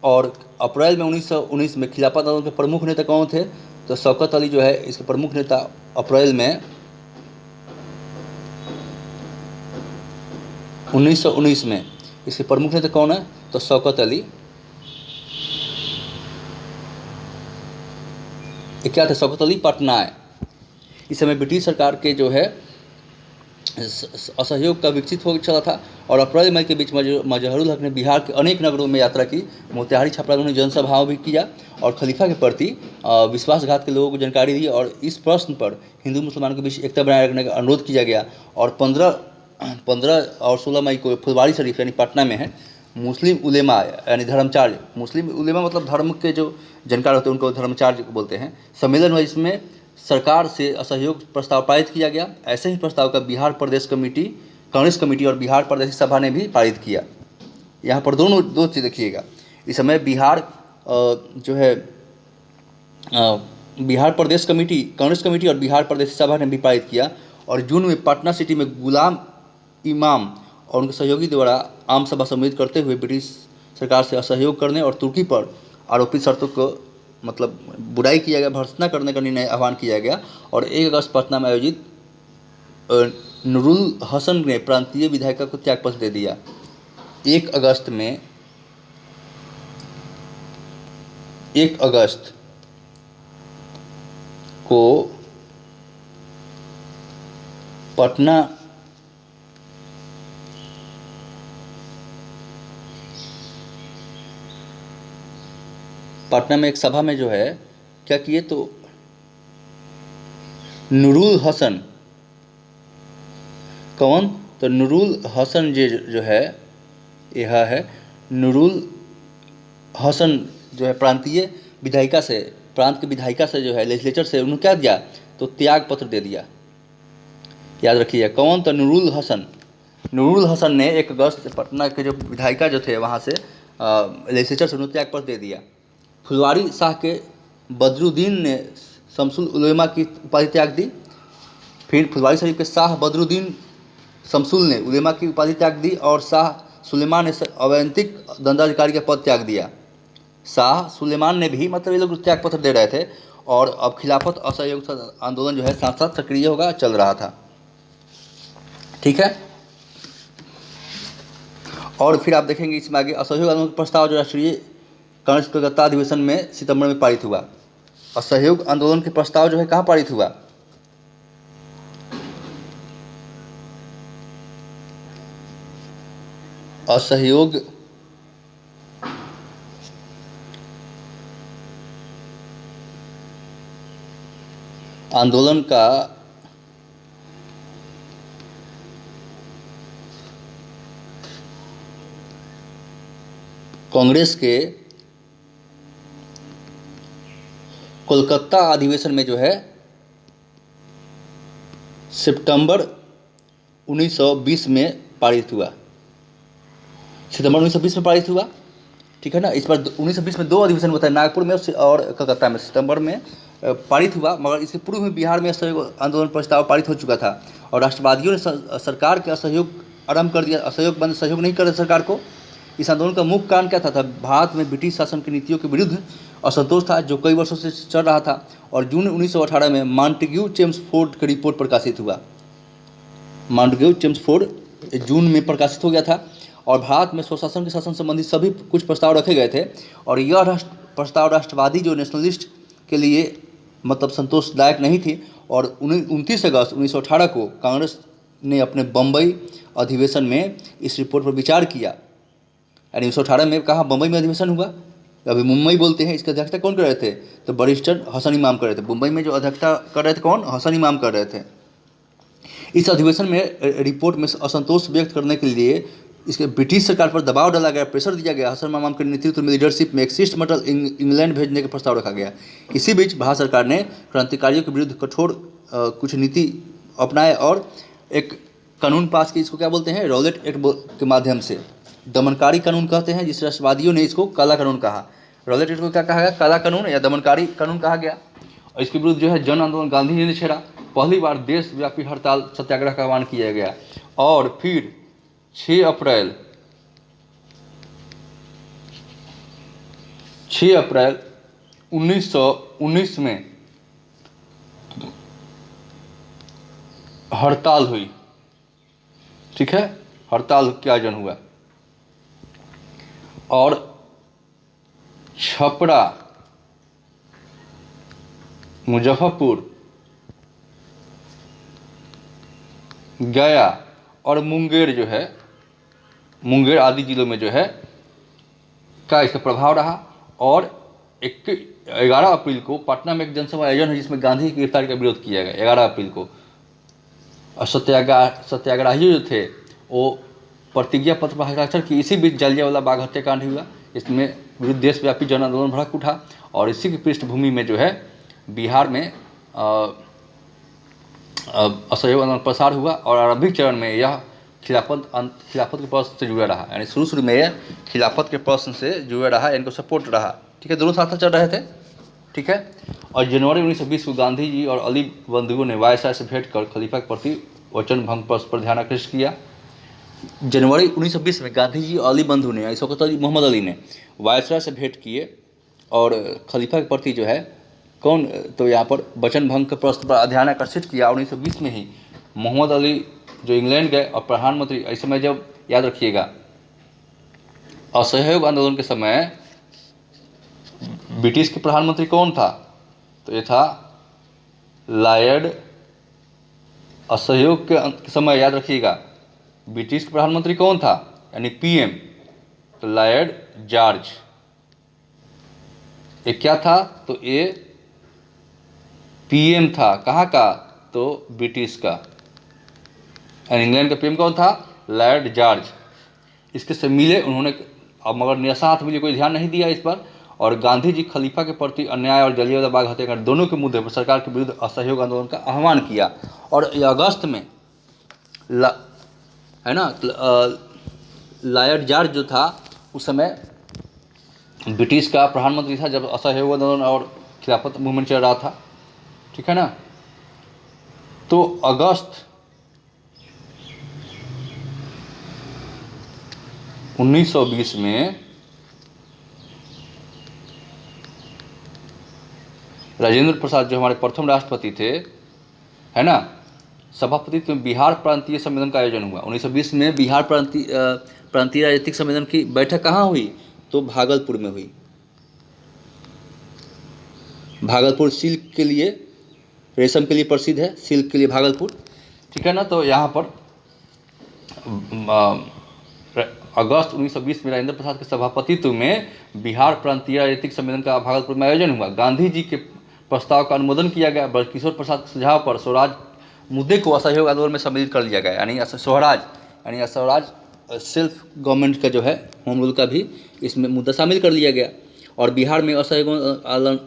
A: और अप्रैल में 1919 में खिलाफत आंदोलन के प्रमुख नेता कौन थे? तो शौकत अली जो है इसके प्रमुख नेता अप्रैल में 1919 में। इसके प्रमुख नेता कौन है? तो शौकत अली। ये क्या थे? शौकत अली पटनायक। इस समय ब्रिटिश सरकार के जो है असहयोग का विकसित हो चला था और अप्रैल मई के बीच मजहरुल हक ने बिहार के अनेक नगरों में यात्रा की। मोतिहारी छपरा में उन्होंने जनसभाओं भी किया और खलीफा के प्रति विश्वासघात के लोगों को जानकारी दी और इस प्रश्न पर हिंदू मुसलमानों के बीच एकता बनाए रखने का अनुरोध किया गया। और 15 और 16 मई को फुलवारी शरीफ यानी पटना में है मुस्लिम उलेमा यानी धर्माचार्य, मुस्लिम उलेमा मतलब धर्म के जो जानकार होते हैं उनको धर्माचार्य बोलते हैं, सम्मेलन हुआ। इसमें सरकार से असहयोग प्रस्ताव पारित किया गया। ऐसे ही प्रस्ताव का बिहार प्रदेश कमेटी, कांग्रेस कमेटी और बिहार प्रदेश सभा ने भी पारित किया। यहाँ पर दो चीज़ देखिएगा। इस समय बिहार जो है बिहार प्रदेश कमेटी, कांग्रेस कमेटी और बिहार प्रदेश सभा ने भी पारित किया। और जून में पटना सिटी में गुलाम इमाम और उनके सहयोगी द्वारा आम सभा सम्मिलित करते हुए ब्रिटिश सरकार से असहयोग करने और तुर्की पर आरोपित शर्तों को मतलब बुराई किया गया, भर्त्सना करने का निर्णय आह्वान किया गया। और 1 अगस्त पटना में आयोजित नूरुल हसन ने प्रांतीय विधायिका को त्यागपत्र दे दिया। 1 अगस्त को पटना में एक सभा में जो है क्या किए तो नूरुल हसन, कौन? तो नूरुल हसन जो है यह है नूरुल हसन जो है प्रांतीय विधायिका से, प्रांत की विधायिका से जो है लेजिस्लेचर से उन्होंने क्या दिया तो त्याग पत्र दे दिया। याद रखिए कौन? तो नूरुल हसन। नूरुल हसन ने 1 अगस्त पटना के जो विधायिका जो थे वहाँ से लेजिस्लेचर से उन्होंने त्याग पत्र दे दिया। फुलवारी शाह के बदरुद्दीन ने शमसुल उलेमा की उपाधि त्याग दी। फिर फुलवारी शरीफ के शाह बदरुद्दीन शमसुल ने उलेमा की उपाधि त्याग दी और शाह सुलेमान ने अवैतनिक दंडाधिकारी का पद त्याग दिया। शाह सुलेमान ने भी मतलब ये लोग त्याग पत्र दे रहे थे और अब खिलाफत असहयोग आंदोलन जो है साथ साथ सक्रिय होगा चल रहा था। ठीक है। और फिर आप देखेंगे इसमें आगे असहयोग आंदोलन का प्रस्ताव जो राष्ट्रीय कांग्रेस कलकत्ता अधिवेशन में सितंबर में पारित हुआ। असहयोग आंदोलन के प्रस्ताव जो है कहाँ पारित हुआ? असहयोग आंदोलन का कांग्रेस के कोलकाता अधिवेशन में जो है सितंबर 1920 में पारित हुआ। सितंबर 1920 में पारित हुआ। ठीक है ना। इस पर 1920 में 2 अधिवेशन हुआ था, नागपुर में और कलकत्ता में। सितंबर में पारित हुआ, मगर इसके पूर्व में बिहार में असहयोग आंदोलन प्रस्ताव पारित हो चुका था और राष्ट्रवादियों ने सरकार के असहयोग आरंभ कर दिया। असहयोग बंद, सहयोग नहीं कर रहे सरकार को। इस आंदोलन का मुख्य कारण क्या था? भारत में ब्रिटिश शासन की नीतियों के विरुद्ध असंतोष था जो कई वर्षों से चल रहा था। और जून 1918 में मॉन्टेग्यू चेम्सफोर्ड की रिपोर्ट प्रकाशित हुआ। मॉन्टेग्यू चेम्सफोर्ड जून में प्रकाशित हो गया था और भारत में स्वशासन के शासन संबंधी सभी कुछ प्रस्ताव रखे गए थे और यह प्रस्ताव राष्ट्रवादी जो नेशनलिस्ट के लिए मतलब संतोषदायक नहीं थी। और 29 अगस्त 1918 को कांग्रेस ने अपने बम्बई अधिवेशन में इस रिपोर्ट पर विचार किया। यानी 1918 में कहाँ बम्बई में अधिवेशन हुआ, अभी मुंबई बोलते हैं। इसकी अध्यक्षता कौन कर रहे थे? तो बैरिस्टर हसन इमाम कर रहे थे। मुंबई में जो अध्यक्षता कर रहे थे कौन? हसन इमाम कर रहे थे। इस अधिवेशन में रिपोर्ट में असंतोष व्यक्त करने के लिए इसके ब्रिटिश सरकार पर दबाव डाला गया, प्रेशर दिया गया। हसन इमाम के नेतृत्व में लीडरशिप में एक शिष्टमंडल इंग्लैंड भेजने का प्रस्ताव रखा गया। इसी बीच भारत सरकार ने क्रांतिकारियों के विरुद्ध कठोर कुछ नीति अपनाए और एक कानून पास की। इसको क्या बोलते हैं? रॉलेट एक्ट के माध्यम से दमनकारी कानून कहते हैं, जिस राष्ट्रवादियों ने इसको काला कानून कहा। रॉलेट एक्ट को क्या कहा गया? काला कानून या दमनकारी कानून कहा गया। और इसके विरुद्ध जो है जन आंदोलन गांधी जी ने छेड़ा। पहली बार देशव्यापी हड़ताल सत्याग्रह का आह्वान किया गया और फिर 6 अप्रैल 1919 में हड़ताल हुई। ठीक है, हड़ताल का आयोजन हुआ। और छपरा, मुजफ्फरपुर, गया और मुंगेर जो है, मुंगेर आदि जिलों में जो है का इसका प्रभाव रहा। और 11 अप्रैल को पटना में एक जनसभा आयोजन है जिसमें गांधी की गिरफ्तारी का विरोध किया गया 11 अप्रैल को। और सत्याग्रही जो थे वो प्रतिज्ञा पत्र पर हस्ताक्षर की। इसी बीच जलियांवाला बाग हत्याकांड हुआ, इसमें विरुद्ध देशव्यापी जन आंदोलन भड़क उठा। और इसी की पृष्ठभूमि में जो है बिहार में असहयोग आंदोलन प्रसार हुआ। और आरंभिक चरण में यह खिलाफत के प्रश्न से जुड़ा रहा, यानी शुरू में यह खिलाफत के प्रश्न से जुड़ा रहा, इनको सपोर्ट रहा। ठीक है, दोनों साथ चल रहे थे। ठीक है। और जनवरी 1920 को गांधी जी और अली बंधुओं ने वायसराय से भेंट कर खलीफा के प्रति वचन भंग पर ध्यान आकृष्ट किया। जनवरी 1920 में गांधी जी और अली बंधु ने, शौकत अली मोहम्मद अली ने वायसराय से भेंट किए और खलीफा के प्रति जो है कौन, तो यहाँ पर वचन भंग के प्रश्न पर ध्यान आकर्षित किया। 1920 में ही मोहम्मद अली जो इंग्लैंड गए और प्रधानमंत्री, इस समय जब याद रखिएगा असहयोग आंदोलन के समय ब्रिटिश के प्रधानमंत्री कौन था, तो ये था लॉर्ड। असहयोग के समय याद रखिएगा ब्रिटिश के प्रधानमंत्री कौन था, यानी पीएम, तो लॉर्ड जॉर्ज। ये क्या था, तो ये पीएम था, कहाँ का, तो ब्रिटिश का। और इंग्लैंड का पीएम कौन था, लॉर्ड जॉर्ज। इसके से मिले उन्होंने, अब मगर निराशात मिले, कोई ध्यान नहीं दिया इस पर। और गांधी जी खलीफा के प्रति अन्याय और जलियांवाला बाग हत्याकांड दोनों के मुद्दे पर सरकार के विरुद्ध असहयोग आंदोलन का आह्वान किया। और अगस्त में है ना, लॉर्ड जॉर्ज जो था उस समय ब्रिटिश का प्रधानमंत्री था जब असहयोग आंदोलन और खिलाफत मूवमेंट चल रहा था। ठीक है ना। तो अगस्त 1920 में राजेंद्र प्रसाद जो हमारे प्रथम राष्ट्रपति थे, है ना, सभापतित्व में बिहार प्रांतीय सम्मेलन का आयोजन हुआ। 1920 में बिहार प्रांतीय राजनीतिक सम्मेलन की बैठक कहाँ हुई, तो भागलपुर में हुई। भागलपुर सिल्क के लिए, रेशम के लिए प्रसिद्ध है, सिल्क के लिए भागलपुर। ठीक है ना। तो यहाँ पर अगस्त 1920 में राजेंद्र प्रसाद के सभापतित्व में बिहार प्रांतीय राजनीतिक सम्मेलन का भागलपुर में आयोजन हुआ। गांधी जी के प्रस्ताव का अनुमोदन किया गया। ब्रजकिशोर प्रसाद के सुझाव पर स्वराज मुद्दे को असहयोग आंदोलन में सम्मिलित कर लिया गया, यानी स्वराज सेल्फ गवर्नमेंट का जो है, होम रूल का भी इसमें मुद्दा शामिल कर लिया गया। और बिहार में असहयोग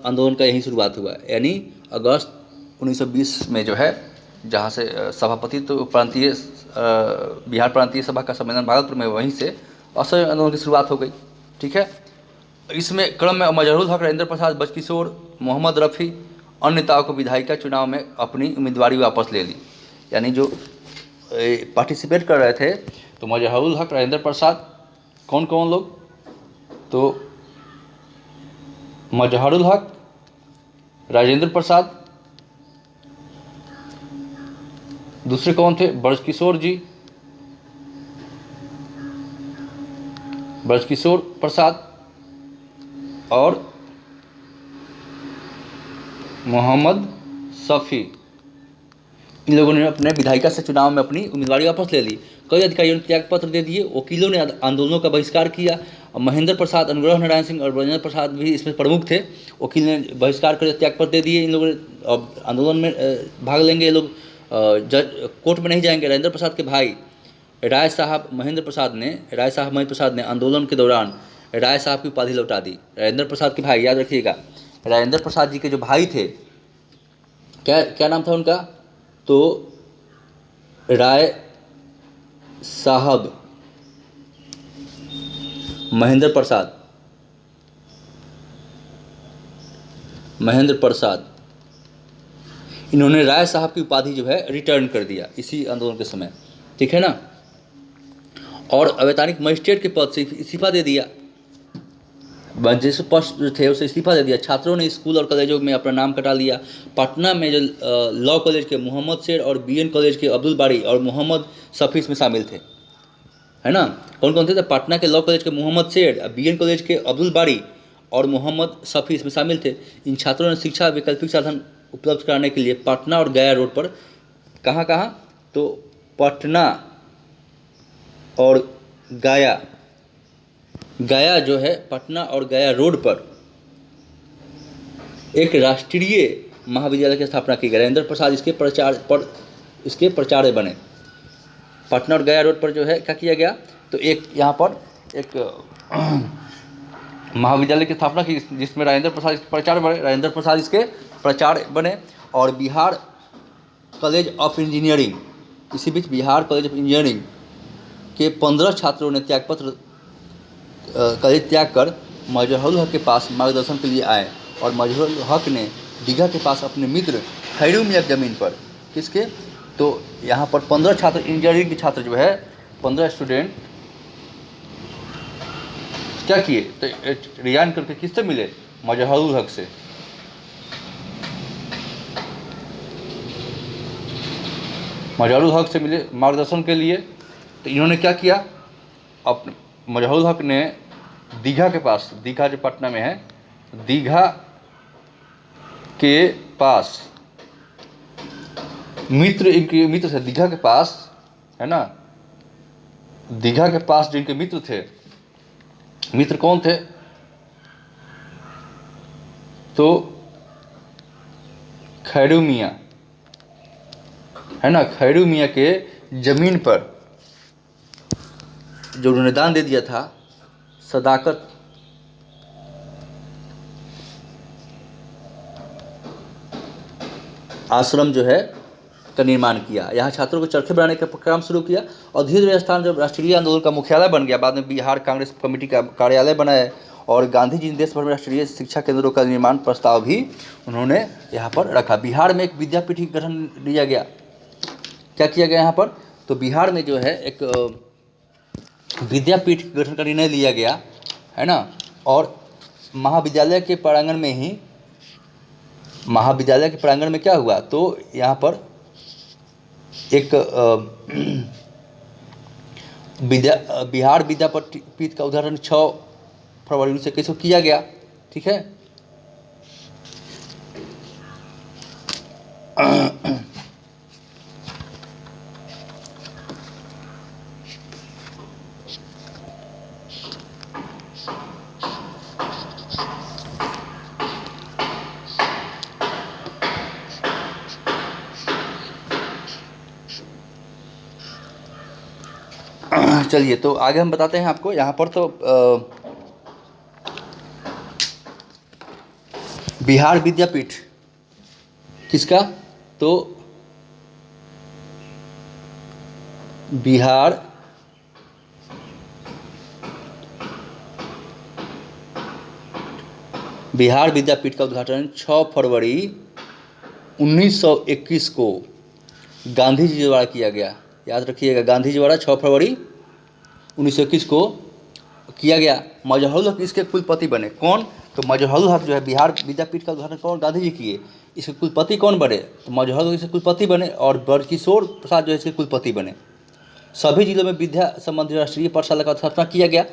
A: आंदोलन का यही शुरुआत हुआ, यानी अगस्त 1920 में जो है, जहाँ से सभापतित्व प्रांतीय बिहार प्रांतीय सभा का सम्मेलन भागलपुर में, वहीं से असहयोग आंदोलन की शुरुआत हो गई। ठीक है। इसमें क्रम में मजहरुल हक, राजेंद्र प्रसाद, ब्रजकिशोर, मोहम्मद रफ़ी, अन्य नेताओं को विधायिका चुनाव में अपनी उम्मीदवारी वापस ले ली। यानी जो पार्टिसिपेट कर रहे थे, तो मजहरुल हक, राजेंद्र प्रसाद, कौन कौन लोग, तो मजहरुल हक, राजेंद्र प्रसाद, दूसरे कौन थे, ब्रजकिशोर जी, ब्रजकिशोर प्रसाद और मोहम्मद शफी। इन लोगों ने अपने विधायिका से चुनाव में अपनी उम्मीदवारी वापस ले ली। कई अधिकारियों ने त्याग पत्र दे दिए। वकीलों ने आंदोलनों का बहिष्कार किया। महेंद्र प्रसाद, अनुग्रह नारायण सिंह और ब्रजेंद्र प्रसाद भी इसमें प्रमुख थे। वकील ने बहिष्कार कर त्याग पत्र दे दिए। इन लोगों ने अब आंदोलन में भाग लेंगे, ये लोग कोर्ट में नहीं जाएंगे। राजेंद्र प्रसाद के भाई राय साहब महेंद्र प्रसाद ने आंदोलन के दौरान राय साहब की उपाधि लौटा दी। राजेंद्र प्रसाद के भाई, याद रखिएगा, राजेंद्र प्रसाद जी के जो भाई थे, क्या नाम था उनका, तो राय साहब महेंद्र प्रसाद, इन्होंने राय साहब की उपाधि जो है रिटर्न कर दिया इसी आंदोलन के समय। ठीक है ना। और अवैतनिक मजिस्ट्रेट के पद से इस्तीफा दे दिया। जैसे पद थे उसे इस्तीफा दे दिया। छात्रों ने स्कूल और कॉलेजों में अपना नाम कटा लिया। पटना में जो लॉ कॉलेज के मोहम्मद शेर और बीएन कॉलेज के अब्दुल बारी और मोहम्मद शफी इसमें शामिल थे। है ना। कौन कौन थे? तो पटना के लॉ कॉलेज के मोहम्मद शेर, BN कॉलेज के अब्दुल बारी और मोहम्मद शफी इसमें शामिल थे। इन छात्रों ने शिक्षा वैकल्पिक साधन उपलब्ध कराने के लिए पटना और गया रोड पर, कहाँ कहाँ? तो पटना और गया, गया जो है पटना और गया रोड पर एक राष्ट्रीय महाविद्यालय की स्थापना की गई। राजेंद्र प्रसाद इसके प्रचार्य बने। पटना और गया रोड पर जो है क्या किया गया? तो एक यहाँ पर एक महाविद्यालय की स्थापना की, जिसमें राजेंद्र प्रसाद इसके प्रचार्य बने। राजेंद्र प्रसाद इसके प्रचार्य बने। और बिहार कॉलेज ऑफ इंजीनियरिंग, इसी बीच बिहार कॉलेज ऑफ इंजीनियरिंग के 15 छात्रों ने त्यागपत्र कॉलेज त्याग कर मजहरूल हक के पास मार्गदर्शन के लिए आए। और मजहरूल हक ने दीघा के पास अपने मित्र खैरू मियां की ज़मीन पर, किसके? तो यहाँ पर 15 छात्र, इंजीनियरिंग के छात्र जो है 15 स्टूडेंट क्या किए? तो रिजाइन करके किससे मिले? मजहरूल हक से। मजहरूल हक से मिले मार्गदर्शन के लिए। तो इन्होंने क्या किया? अपने मजहरूल हक ने दीघा के पास, दीघा जो पटना में है, दीघा के पास इनके मित्र थे दीघा के पास, है ना। दीघा के पास जो इनके मित्र थे, मित्र कौन थे? तो खैरू मियां, है ना। खैरू मियां के जमीन पर जो उन्होंने दान दे दिया था, सदाकत आश्रम जो है का निर्माण किया। यहाँ छात्रों को चरखे बनाने का काम शुरू किया। और धीरे धीरे स्थान जब राष्ट्रीय आंदोलन का मुख्यालय बन गया, बाद में बिहार कांग्रेस कमेटी का कार्यालय बनाया। और गांधी जी ने देश भर में राष्ट्रीय शिक्षा केंद्रों का निर्माण प्रस्ताव भी उन्होंने यहाँ पर रखा। बिहार में एक विद्यापीठ का गठन लिया गया। क्या किया गया यहाँ पर? तो बिहार में जो है एक विद्यापीठ गठन का निर्णय लिया गया, है ना। और महाविद्यालय के प्रांगण में क्या हुआ? तो यहाँ पर एक बिहार विद्यापीठ का उदाहरण 6 फरवरी 1921 को किया गया। ठीक है। चलिए, तो आगे हम बताते हैं आपको। यहाँ पर तो बिहार विद्यापीठ किसका? तो बिहार विद्यापीठ का उद्घाटन 6 फरवरी 1921 को गांधी जी द्वारा किया गया। याद रखिएगा, गांधी जी द्वारा 6 फरवरी 1921 को किया गया। मजहरूल हक इसके कुलपति बने। कौन? तो मजहरूल हक जो है बिहार विद्यापीठ का उद्घाटन कौन? गांधी जी किए। इसके कुलपति कौन बने? तो मजहरूल हक इसके कुलपति बने। और ब्रजकिशोर प्रसाद जो है इसके कुलपति बने। सभी जिलों में विद्या संबंधी राष्ट्रीय पाठशाला का स्थापना किया गया,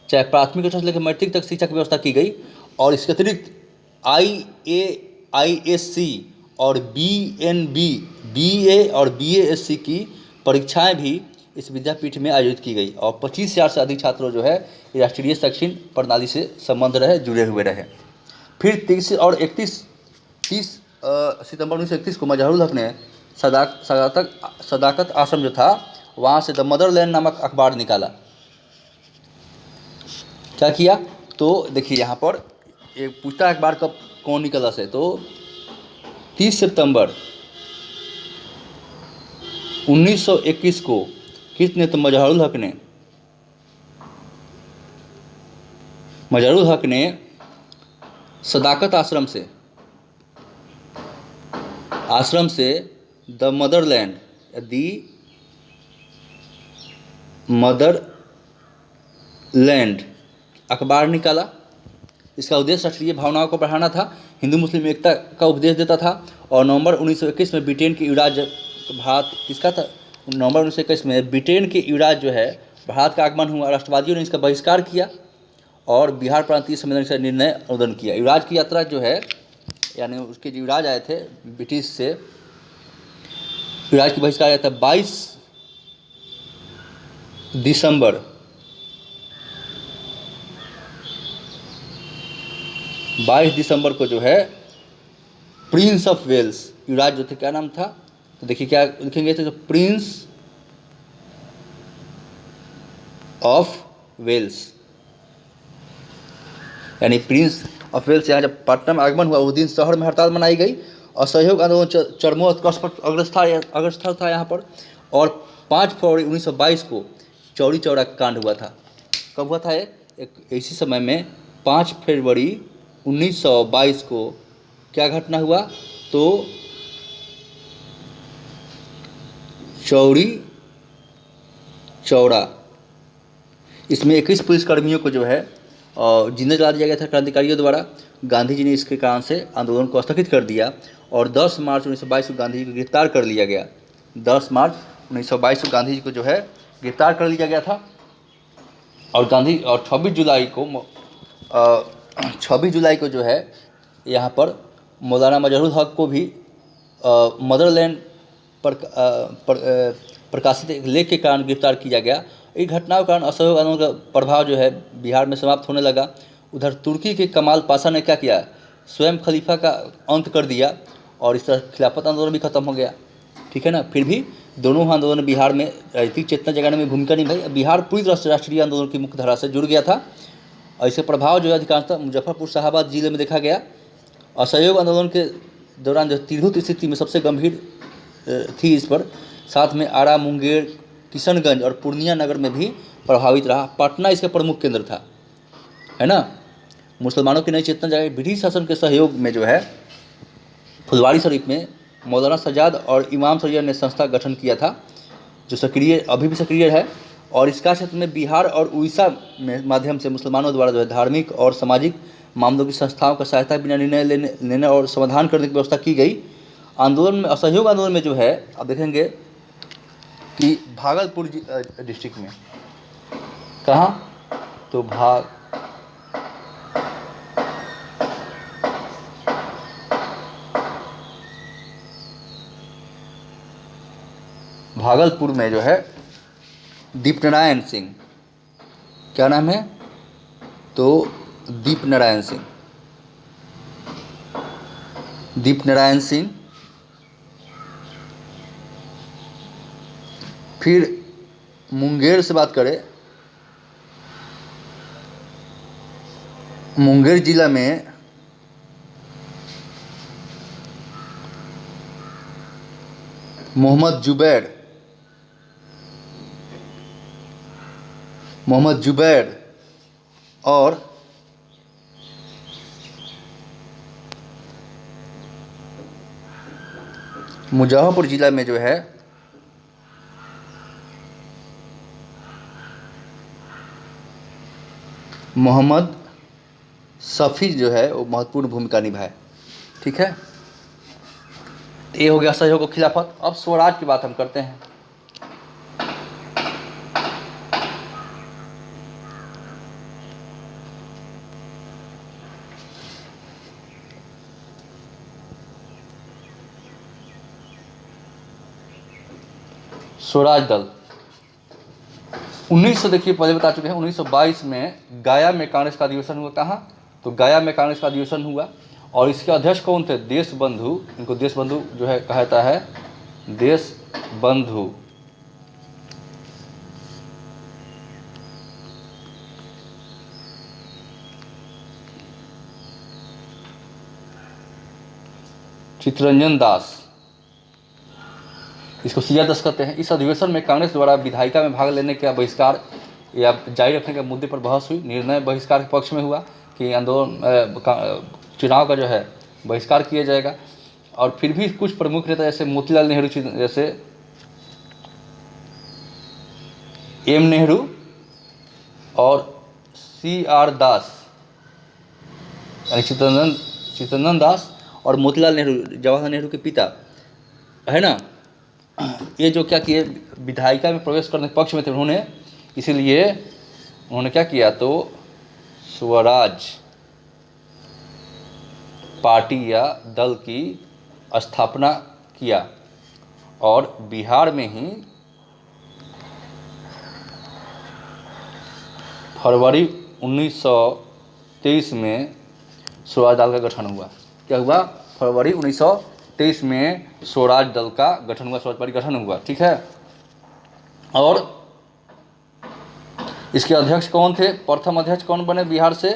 A: चाहे प्राथमिक कक्षा से लेकर मैट्रिक तक शिक्षा की व्यवस्था की गई। और इसके अतिरिक्त IAISC और BNB, BA और BASC की परीक्षाएं भी इस विद्यापीठ में आयोजित की गई। और 25,000 से अधिक छात्रों जो है राष्ट्रीय शैक्षणिक प्रणाली से संबंध जुड़े हुए रहे। फिर 30 सितंबर 1931 को मजहरूल हक ने सदाकत आश्रम जो था वहाँ से द मदरलैंड नामक अखबार निकाला। क्या किया? तो देखिए यहाँ पर एक पूछता है अखबार कब कौन निकला से, तो 30 सितंबर 1921 को किसने? तो मजहरूल हक ने सदाकत आश्रम से द मदरलैंड अखबार निकाला। इसका उद्देश्य राष्ट्रीय भावनाओं को बढ़ाना था, हिंदू मुस्लिम एकता का उपदेश देता था। और नवंबर 1921 में ब्रिटेन के युवराज भारत किसका था? नवंबर 1921 में ब्रिटेन के युवराज जो है भारत का आगमन हुआ, राष्ट्रवादियों ने इसका बहिष्कार किया और बिहार प्रांतीय सम्मेलन से निर्णय अनुमोदन किया। युवराज की यात्रा जो है, यानी उसके जो युवराज आए थे ब्रिटिश से, युवराज की बहिष्कार आया था 22 दिसंबर को जो है प्रिंस ऑफ वेल्स, युवराज जो थे, क्या नाम था, तो देखिए क्या लिखेंगे, तो प्रिंस ऑफ वेल्स, यानी प्रिंस ऑफ वेल्स यहाँ जब पटना में आगमन हुआ उस दिन शहर में हड़ताल मनाई गई। असहयोग आंदोलन चरमोत्कर्ष पर अग्रसर था यहाँ पर। और 5 फरवरी 1922 को चौरी चौरा कांड हुआ था। कब हुआ था ये? एक इसी समय में 5 फरवरी 1922 को क्या घटना हुआ, तो चौरी चौरा, इसमें 21 पुलिसकर्मियों को जो है जिंदा जला दिया गया था क्रांतिकारियों द्वारा। गांधी जी ने इसके कारण से आंदोलन को स्थगित कर दिया और 10 मार्च 1922 को गांधी जी को गिरफ्तार कर लिया गया। 10 मार्च 1922 को गांधी जी को जो है गिरफ्तार कर लिया गया था। और 26 जुलाई को जो है यहाँ पर मौलाना मजहरुल हक को भी मदरलैंड पर प्रकाशित एक लेख के कारण गिरफ्तार किया गया। इन घटनाओं के कारण असहयोग आंदोलन का प्रभाव जो है बिहार में समाप्त होने लगा। उधर तुर्की के कमाल पाशा ने क्या किया, स्वयं खलीफा का अंत कर दिया और इस तरह खिलाफत आंदोलन भी खत्म हो गया। ठीक है ना। फिर भी दोनों आंदोलन बिहार में राजनीतिक चेतना जगाने में भूमिका निभाई। बिहार पूरी तरह से राष्ट्रीय आंदोलन की मुख्य धारा से जुड़ गया था और इसका प्रभाव जो है अधिकांशतः मुजफ्फरपुर शाहाबाद जिले में देखा गया। असहयोग आंदोलन के दौरान जो तिरहुत स्थिति में सबसे गंभीर थी इस पर, साथ में आरा, मुंगेर, किशनगंज और पूर्णिया नगर में भी प्रभावित रहा। पटना इसका प्रमुख केंद्र था, है ना। मुसलमानों की नई चेतना जगाई। ब्रिटिश शासन के सहयोग में जो है फुलवारी शरीफ में मौलाना सज्जाद और इमाम सैयद ने संस्था गठन किया था, जो सक्रिय अभी भी सक्रिय है। और इसका क्षेत्र में बिहार और उड़ीसा में माध्यम से मुसलमानों द्वारा जो है धार्मिक और सामाजिक मामलों की संस्थाओं का सहायता बिना निर्णय लेने और समाधान करने की व्यवस्था की गई। आंदोलन में, असहयोग आंदोलन में जो है आप देखेंगे कि भागलपुर डिस्ट्रिक्ट में, कहाँ, तो भागलपुर में जो है दीपनारायण सिंह, क्या नाम है, तो दीपनारायण सिंह। फिर मुंगेर से बात करें, मुंगेर जिला में मोहम्मद जुबैर और मुजफ्फरपुर जिला में जो है मोहम्मद शफी जो है वो महत्वपूर्ण भूमिका निभाए। ठीक है, ये हो गया सहयोग और खिलाफत। अब स्वराज की बात हम करते हैं। स्वराज दल 1900, देखिए पहले बता चुके हैं, 1922 में गया में कांग्रेस का अधिवेशन हुआ। कहाँ, तो गया में कांग्रेस का अधिवेशन हुआ और इसके अध्यक्ष कौन थे, देश बंधु। इनको देश बंधु जो है कहा जाता है, देश बंधु। चित्तरंजन दास, इसको सीधा दस कहते हैं। इस अधिवेशन में कांग्रेस द्वारा विधायिका में भाग लेने का बहिष्कार या जारी रखने के मुद्दे पर बहस हुई। निर्णय बहिष्कार के पक्ष में हुआ कि आंदोलन, चुनाव का जो है बहिष्कार किया जाएगा। और फिर भी कुछ प्रमुख नेता जैसे मोतीलाल नेहरू, जैसे एम नेहरू और CR दास, यानी चित्तरंजन दास और मोतीलाल नेहरू, जवाहरलाल नेहरू के पिता, है ना, ये जो क्या किए, विधायिका में प्रवेश करने के पक्ष में थे। उन्होंने इसीलिए उन्होंने क्या किया, तो स्वराज पार्टी या दल की स्थापना किया और बिहार में ही फरवरी 1923 में स्वराज दल का गठन हुआ। क्या हुआ? फरवरी 1923 में स्वराज दल का गठन हुआ, स्वराज पार्टी गठन हुआ। ठीक है। और इसके अध्यक्ष कौन थे? प्रथम अध्यक्ष कौन बने बिहार से?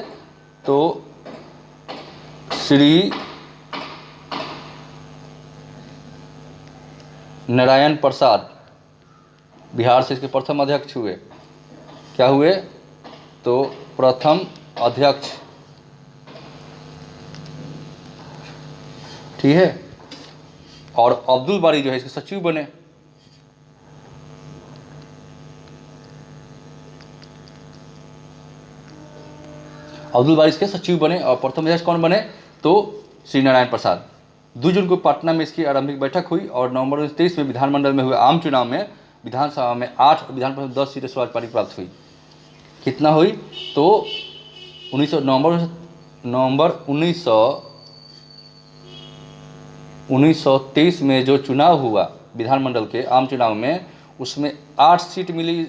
A: तो श्री नारायण प्रसाद बिहार से इसके प्रथम अध्यक्ष हुए। क्या हुए? तो प्रथम अध्यक्ष। ठीक है। और अब्दुल बारी जो है इसके सचिव बने। अब्दुल बारी इसके सचिव बने और प्रथम अध्यक्ष कौन बने? तो श्री नारायण प्रसाद। 2 जून को पटना में इसकी आरंभिक बैठक हुई और नवंबर 1923 में विधानमंडल में हुए आम चुनाव में विधानसभा में 8 और विधान परिषद में 10 सीटें स्वराज पार्टी प्राप्त हुई। कितना हुई? तो नवंबर 1923 में जो चुनाव हुआ विधानमंडल के आम चुनाव में, उसमें 8 सीट मिली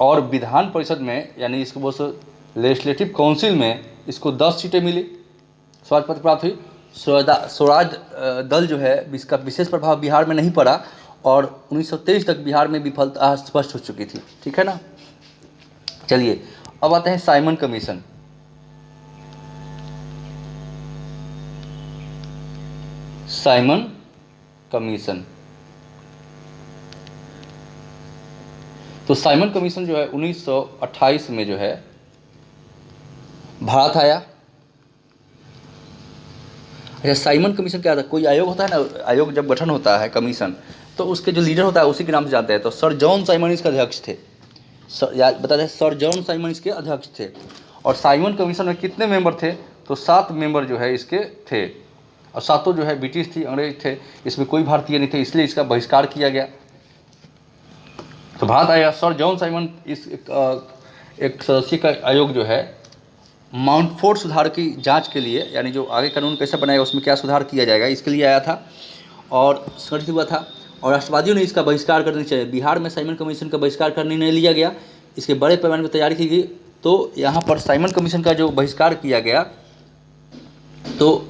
A: और विधान परिषद में यानी इसको बोल लेजिस्लेटिव काउंसिल में इसको 10 सीटें मिली, स्वराज पार्टी प्राप्त हुई। स्वराज दल जो है इसका विशेष प्रभाव बिहार में नहीं पड़ा और 1923 तक बिहार में विफलता स्पष्ट हो चुकी थी। ठीक है ना। चलिए अब आते हैं साइमन कमीशन। Simon commission. तो साइमन कमीशन जो है 1928 में जो है भारत आया। अच्छा, साइमन कमीशन क्या था? कोई आयोग होता है ना, आयोग जब गठन होता है कमीशन, तो उसके जो लीडर होता है उसी के नाम से जानते हैं। तो सर जॉन साइमन इसके अध्यक्ष थे। बता दें, सर जॉन साइमन इसके अध्यक्ष थे। और साइमन कमीशन में कितने मेंबर थे? तो 7 मेंबर जो है इसके थे और 7 जो है ब्रिटिश थी, अंग्रेज थे। इसमें कोई भारतीय नहीं थे, इसलिए इसका बहिष्कार किया गया। तो भारत आया। सर जॉन साइमन इस एक सदस्य का आयोग जो है माउंटफोर्ट सुधार की जांच के लिए, यानी जो आगे कानून कैसे बनाएगा उसमें क्या सुधार किया जाएगा, इसके लिए आया था और संगठित हुआ था। और राष्ट्रवादियों ने इसका बहिष्कार करने चाहिए। बिहार में साइमन कमीशन का बहिष्कार करने नहीं लिया गया, इसके बड़े पैमाने पर तैयारी की गई। तो यहाँ पर साइमन कमीशन का जो बहिष्कार किया गया, तो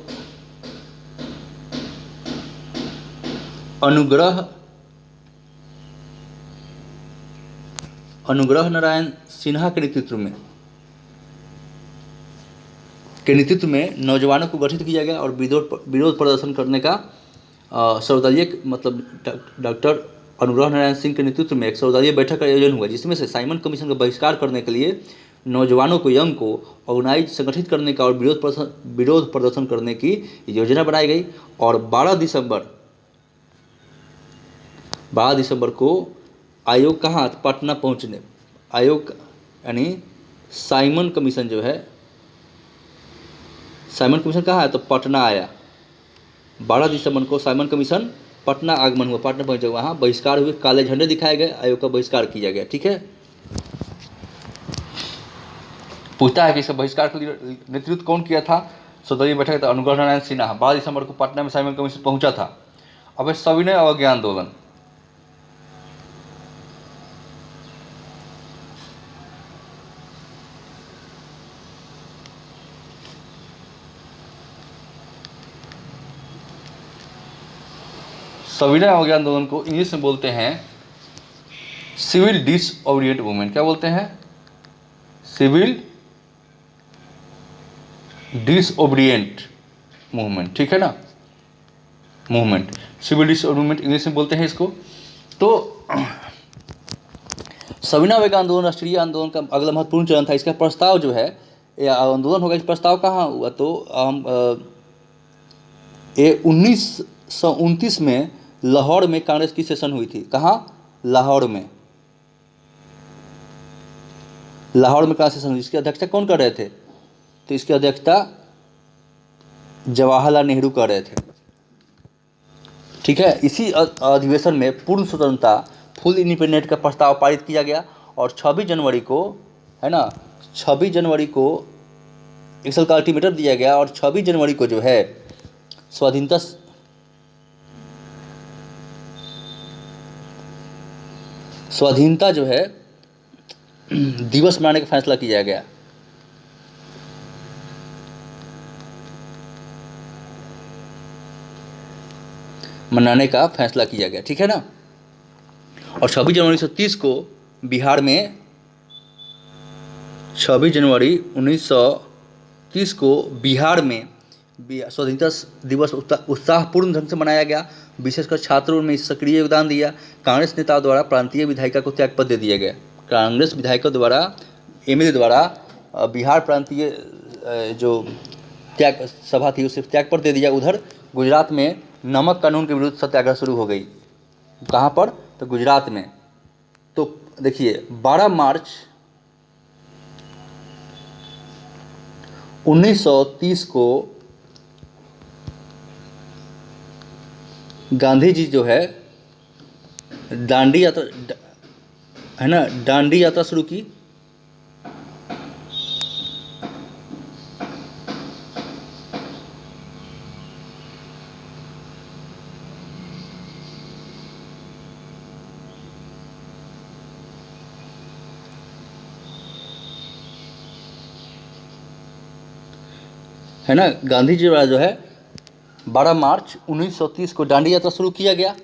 A: अनुग्रह नारायण सिन्हा के नेतृत्व में नौजवानों को गठित किया गया और विरोध प्रदर्शन करने का सर्वदलीय, मतलब डॉक्टर अनुग्रह नारायण सिंह के नेतृत्व में एक सर्वदलीय बैठक का आयोजन हुआ, जिसमें से साइमन कमीशन का बहिष्कार करने के लिए नौजवानों को, यंग को ऑर्गेनाइज संगठित करने का और विरोध प्रदर्शन करने की योजना बनाई गई। और 12 दिसंबर को आयोग कहाँ? पटना पहुँचने आयोग यानी साइमन कमीशन जो है, साइमन कमीशन कहाँ है? तो पटना आया। 12 दिसंबर को साइमन कमीशन पटना आगमन हुआ, पटना पहुंचे, वहाँ बहिष्कार हुए, काले झंडे दिखाए गए, आयोग का बहिष्कार किया गया। ठीक है। पूछता है कि इसका बहिष्कार का नेतृत्व कौन किया था? सर्वदलीय बैठक था, अनुग्रह नारायण सिन्हा। 12 दिसंबर को पटना में साइमन कमीशन पहुंचा था। अब सविनय अवज्ञा आंदोलन। सविनय अवज्ञा आंदोलन को इंग्लिश में बोलते हैं सिविल डिसओबीडिएंट मूवमेंट। क्या बोलते हैं? Civil disobedient movement. ठीक है ना, movement, civil disobedient movement English में बोलते हैं इसको। तो सविनय अवज्ञा आंदोलन राष्ट्रीय आंदोलन का अगला महत्वपूर्ण चरण था। इसका प्रस्ताव जो है, यह आंदोलन होगा, इस प्रस्ताव कहाँ हुआ? तो ये 1929 में लाहौर में कांग्रेस की सेशन हुई थी। कहाँ? लाहौर में। लाहौर में कांग्रेस सेशन हुई। इसकी अध्यक्षता कौन कर रहे थे? तो इसकी अध्यक्षता जवाहरलाल नेहरू कर रहे थे। ठीक है। इसी अधिवेशन में पूर्ण स्वतंत्रता, फुल इंडिपेंडेंट का प्रस्ताव पारित किया गया और 26 जनवरी को, है ना, 26 जनवरी को एक साल का अल्टीमेटम दिया गया और 26 जनवरी को जो है स्वाधीनता जो है दिवस मनाने का फैसला किया गया। मनाने का फैसला किया गया, ठीक है ना। और 26 जनवरी 1930 को बिहार में, 26 जनवरी 1930 को बिहार में स्वतंत्रता दिवस उत्साहपूर्ण ढंग से मनाया गया। विशेषकर छात्रों में सक्रिय योगदान दिया। कांग्रेस नेताओं द्वारा प्रांतीय विधायिका को त्यागपत्र दे दिया गया। कांग्रेस विधायकों द्वारा, एमएलए द्वारा बिहार प्रांतीय जो त्याग सभा थी उसे त्यागपत्र दे दिया। उधर गुजरात में नमक कानून के विरुद्ध सत्याग्रह शुरू हो गई। कहाँ पर? तो गुजरात में। तो देखिए 12 मार्च 1930 को गांधी जी जो है दांडी यात्रा, है ना, दांडी यात्रा शुरू की। है ना, गांधी जी द्वारा जो है 12 मार्च 1930 को दांडी यात्रा शुरू किया गया,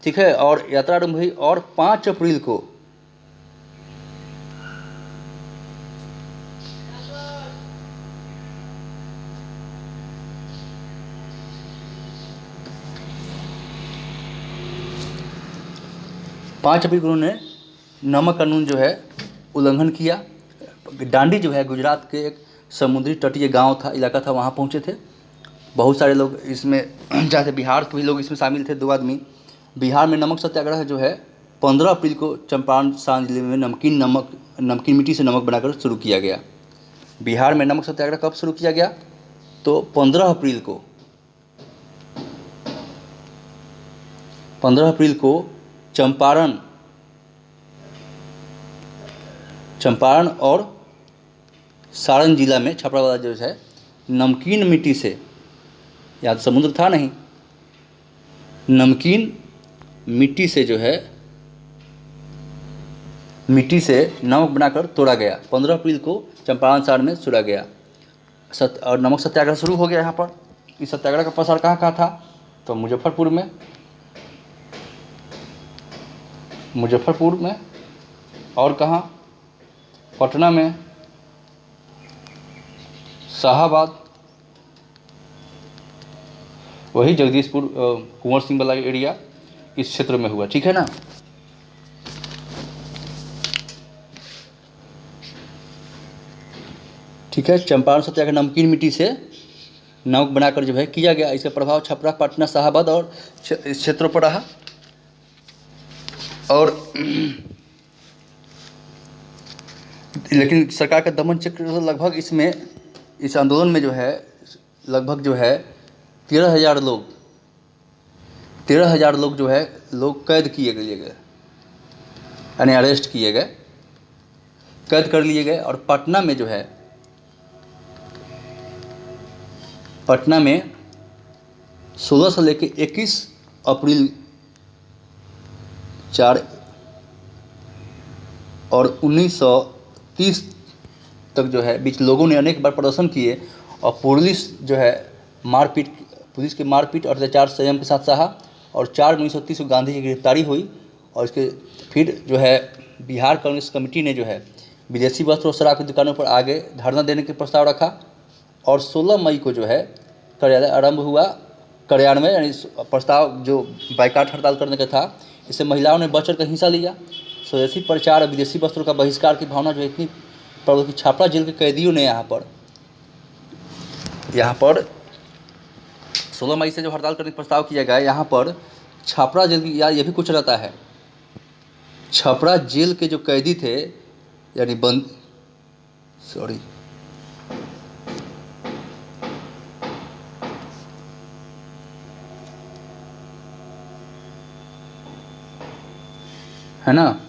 A: ठीक है। और यात्रा आरंभ हुई और 5 अप्रैल को 5 अप्रैल को उन्होंने नमक कानून जो है उल्लंघन किया। दांडी जो है गुजरात के एक समुद्री तटीय गांव था, इलाका था, वहाँ पहुँचे थे बहुत सारे लोग इसमें, जैसे बिहार के भी लोग इसमें शामिल थे, 2 आदमी। बिहार में नमक सत्याग्रह जो है 15 अप्रैल को चंपारण सारण जिले में नमकीन मिट्टी से नमक बनाकर शुरू किया गया। बिहार में नमक सत्याग्रह कब शुरू किया गया? तो 15 अप्रैल को चंपारण और सारण जिला में, छपरा वाला जो है, नमकीन मिट्टी से, यहाँ समुद्र था नहीं, नमकीन मिट्टी से जो है, मिट्टी से नमक बनाकर तोड़ा गया। 15 अप्रैल को चंपारण सारण में छोड़ा गया और नमक सत्याग्रह शुरू हो गया यहाँ पर। इस सत्याग्रह का प्रसार कहाँ था? तो मुजफ्फरपुर में, और कहाँ? पटना में, शाहाबाद, वही जगदीशपुर, कुंवर सिंह वाला एरिया, इस क्षेत्र में हुआ, ठीक है ना। ठीक है, चंपारण सत्याग्रह नमकीन मिट्टी से नमक बनाकर जो है किया गया। इसका प्रभाव छपरा, पटना, शाहाबाद और इस क्षेत्रों पर रहा। और लेकिन सरकार का दमन चक्र लगभग इस आंदोलन में जो है लगभग जो है 13,000 लोग जो है लोग कैद किए गए, यानी अरेस्ट किए गए, कैद कर लिए गए। और पटना में 16 से लेकर 21 अप्रैल 4 और 1930 तक जो है बीच लोगों ने अनेक बार प्रदर्शन किए और पुलिस के मारपीट और अत्याचार संयम के साथ सहा। और 4 मई 1930 को गांधी जी की गिरफ्तारी हुई। और इसके फिर जो है बिहार कांग्रेस कमेटी ने जो है विदेशी वस्त्र और शराब की दुकानों पर आगे धरना देने के प्रस्ताव रखा। और 16 मई को जो है कार्यालय आरंभ हुआ, कार्यान्वयन, यानी प्रस्ताव जो बाइकाट हड़ताल करने का था, इससे महिलाओं ने बढ़ चढ़ कर हिस्सा लिया। स्वदेशी प्रचार और विदेशी वस्त्रों का बहिष्कार की भावना जो इतनी प्रबल की छापरा जेल के कैदियों ने यहाँ पर 16 मई से जो हड़ताल करने का प्रस्ताव किया गया, यहाँ पर छापरा जेल की, यार ये भी कुछ रहता है, छपरा जेल के जो कैदी थे, यानी है ना,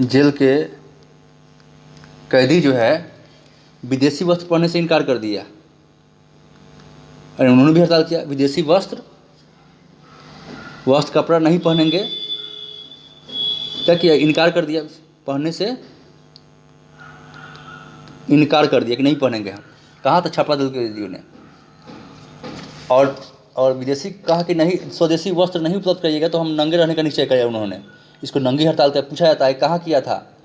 A: जेल के कैदी जो है विदेशी वस्त्र पहनने से इनकार कर दिया। अरे उन्होंने भी हड़ताल किया, विदेशी वस्त्र कपड़ा नहीं पहनेंगे, क्या किया, इनकार कर दिया, पहनने से इनकार कर दिया कि नहीं पहनेंगे हम। कहा था छापा दल के कैदियों ने। और विदेशी कहा कि नहीं, स्वदेशी वस्त्र नहीं उपलब्ध करिएगा तो हम नंगे रहने का निश्चय किया उन्होंने। इसको नंगी हड़ताल का पूछा जाता है कहाँ किया था।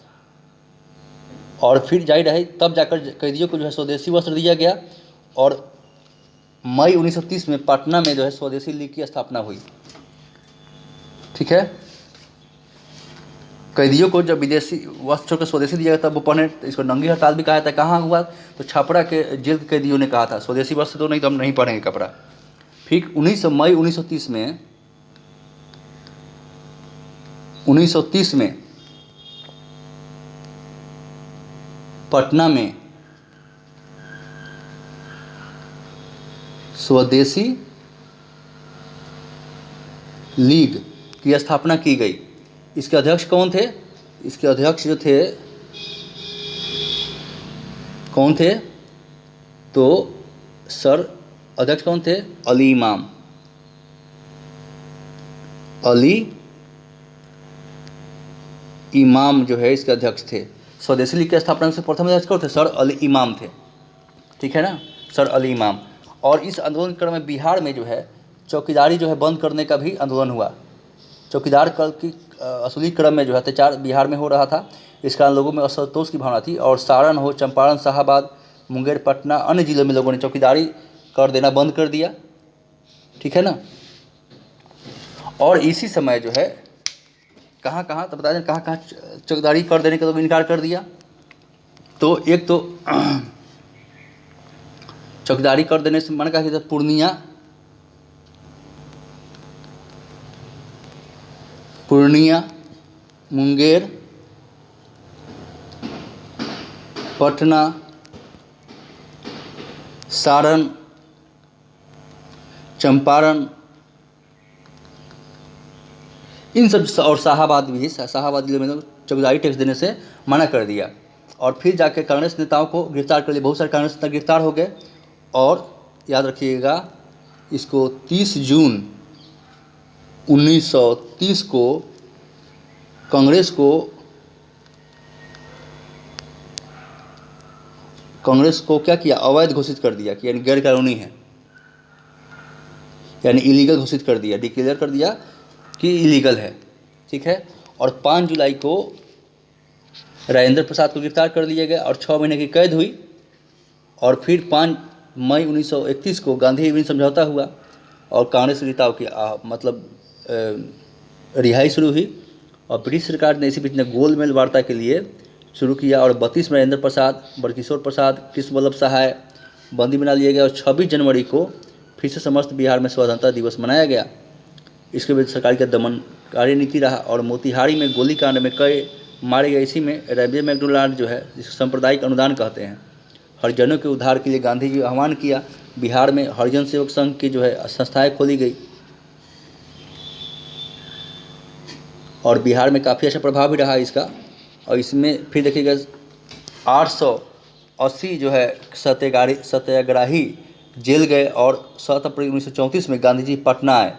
A: और फिर जाहिर है तब जाकर कैदियों को जो है स्वदेशी वस्त्र दिया गया। और मई 1930 में पटना में जो है स्वदेशी लीग की स्थापना हुई। ठीक है, कैदियों को जब विदेशी वस्त्र छोड़कर स्वदेशी दिया गया तब वो पहने। इसको नंगी हड़ताल भी कहा जाता है। कहाँ हुआ, तो छपरा के जेल के कैदियों ने कहा था स्वदेशी वस्त्र तो नहीं, तो हम नहीं पहनेंगे कपड़ा। फिर मई 1930 में पटना में स्वदेशी लीग की स्थापना की गई। इसके अध्यक्ष कौन थे, इसके अध्यक्ष जो थे कौन थे, तो सर अध्यक्ष कौन थे, अली इमाम जो है इसके अध्यक्ष थे। स्वदेशी लीग की स्थापना से प्रथम अध्यक्ष कौन थे, सर अली इमाम थे। ठीक है ना, सर अली इमाम। और इस आंदोलन के क्रम में बिहार में जो है चौकीदारी जो है बंद करने का भी आंदोलन हुआ। चौकीदार की असली क्रम में जो है अत्याचार बिहार में हो रहा था। इस कारण लोगों में असंतोष की भावना थी और सारण हो, चंपारण, शाहाबाद, मुंगेर, पटना, अन्य जिलों में लोगों ने चौकीदारी कर देना बंद कर दिया। ठीक है ना। और इसी समय जो है कहाँ तो बता दें कहाँ चौकीदारी कर देने का तो इनकार कर दिया। तो एक तो चौकीदारी कर देने से मन कहा कि पूर्णिया, मुंगेर, पटना, सारण, चंपारण, इन सब और शाहाबाद जिले में चौकीदारी टैक्स देने से मना कर दिया। और फिर जाके कांग्रेस नेताओं को गिरफ्तार कर लिया। बहुत सारे कांग्रेस नेता गिरफ्तार हो गए। और याद रखिएगा इसको 30 जून 1930 को कांग्रेस को क्या किया, अवैध घोषित कर दिया कि यानी गैर कानूनी है, यानी इलीगल घोषित कर दिया, डिक्लेयर कर दिया कि इलीगल है। ठीक है। और 5 जुलाई को राजेंद्र प्रसाद को गिरफ्तार कर लिया गया और 6 महीने की कैद हुई। और फिर 5 मई 1931 को गांधी इरविन समझौता हुआ और कांग्रेस नेताओं की रिहाई शुरू हुई। और ब्रिटिश सरकार ने इसी बीच में गोलमेल वार्ता के लिए शुरू किया और 32 में राजेंद्र प्रसाद, बड़किशोर प्रसाद, कृष्ण वल्लभ सहाय बंदी बना लिए गए और 26 जनवरी को फिर से समस्त बिहार में स्वतंत्रता दिवस मनाया गया। इसके विरुद्ध सरकार का दमनकारी नीति रहा और मोतिहारी में गोलीकांड में कई मारे गए। इसी में रेबे मैकडोनाल्ड जो है जिसको सांप्रदायिक अनुदान कहते हैं, हरिजनों के उद्धार के लिए गांधी जी आह्वान किया। बिहार में हरिजन सेवक संघ की जो है संस्थाएं खोली गई और बिहार में काफ़ी अच्छा प्रभाव भी रहा इसका। और इसमें फिर देखिएगा 880 जो है सत्याग्रही जेल गए और 7 अप्रैल 1934 में गांधी जी पटना आए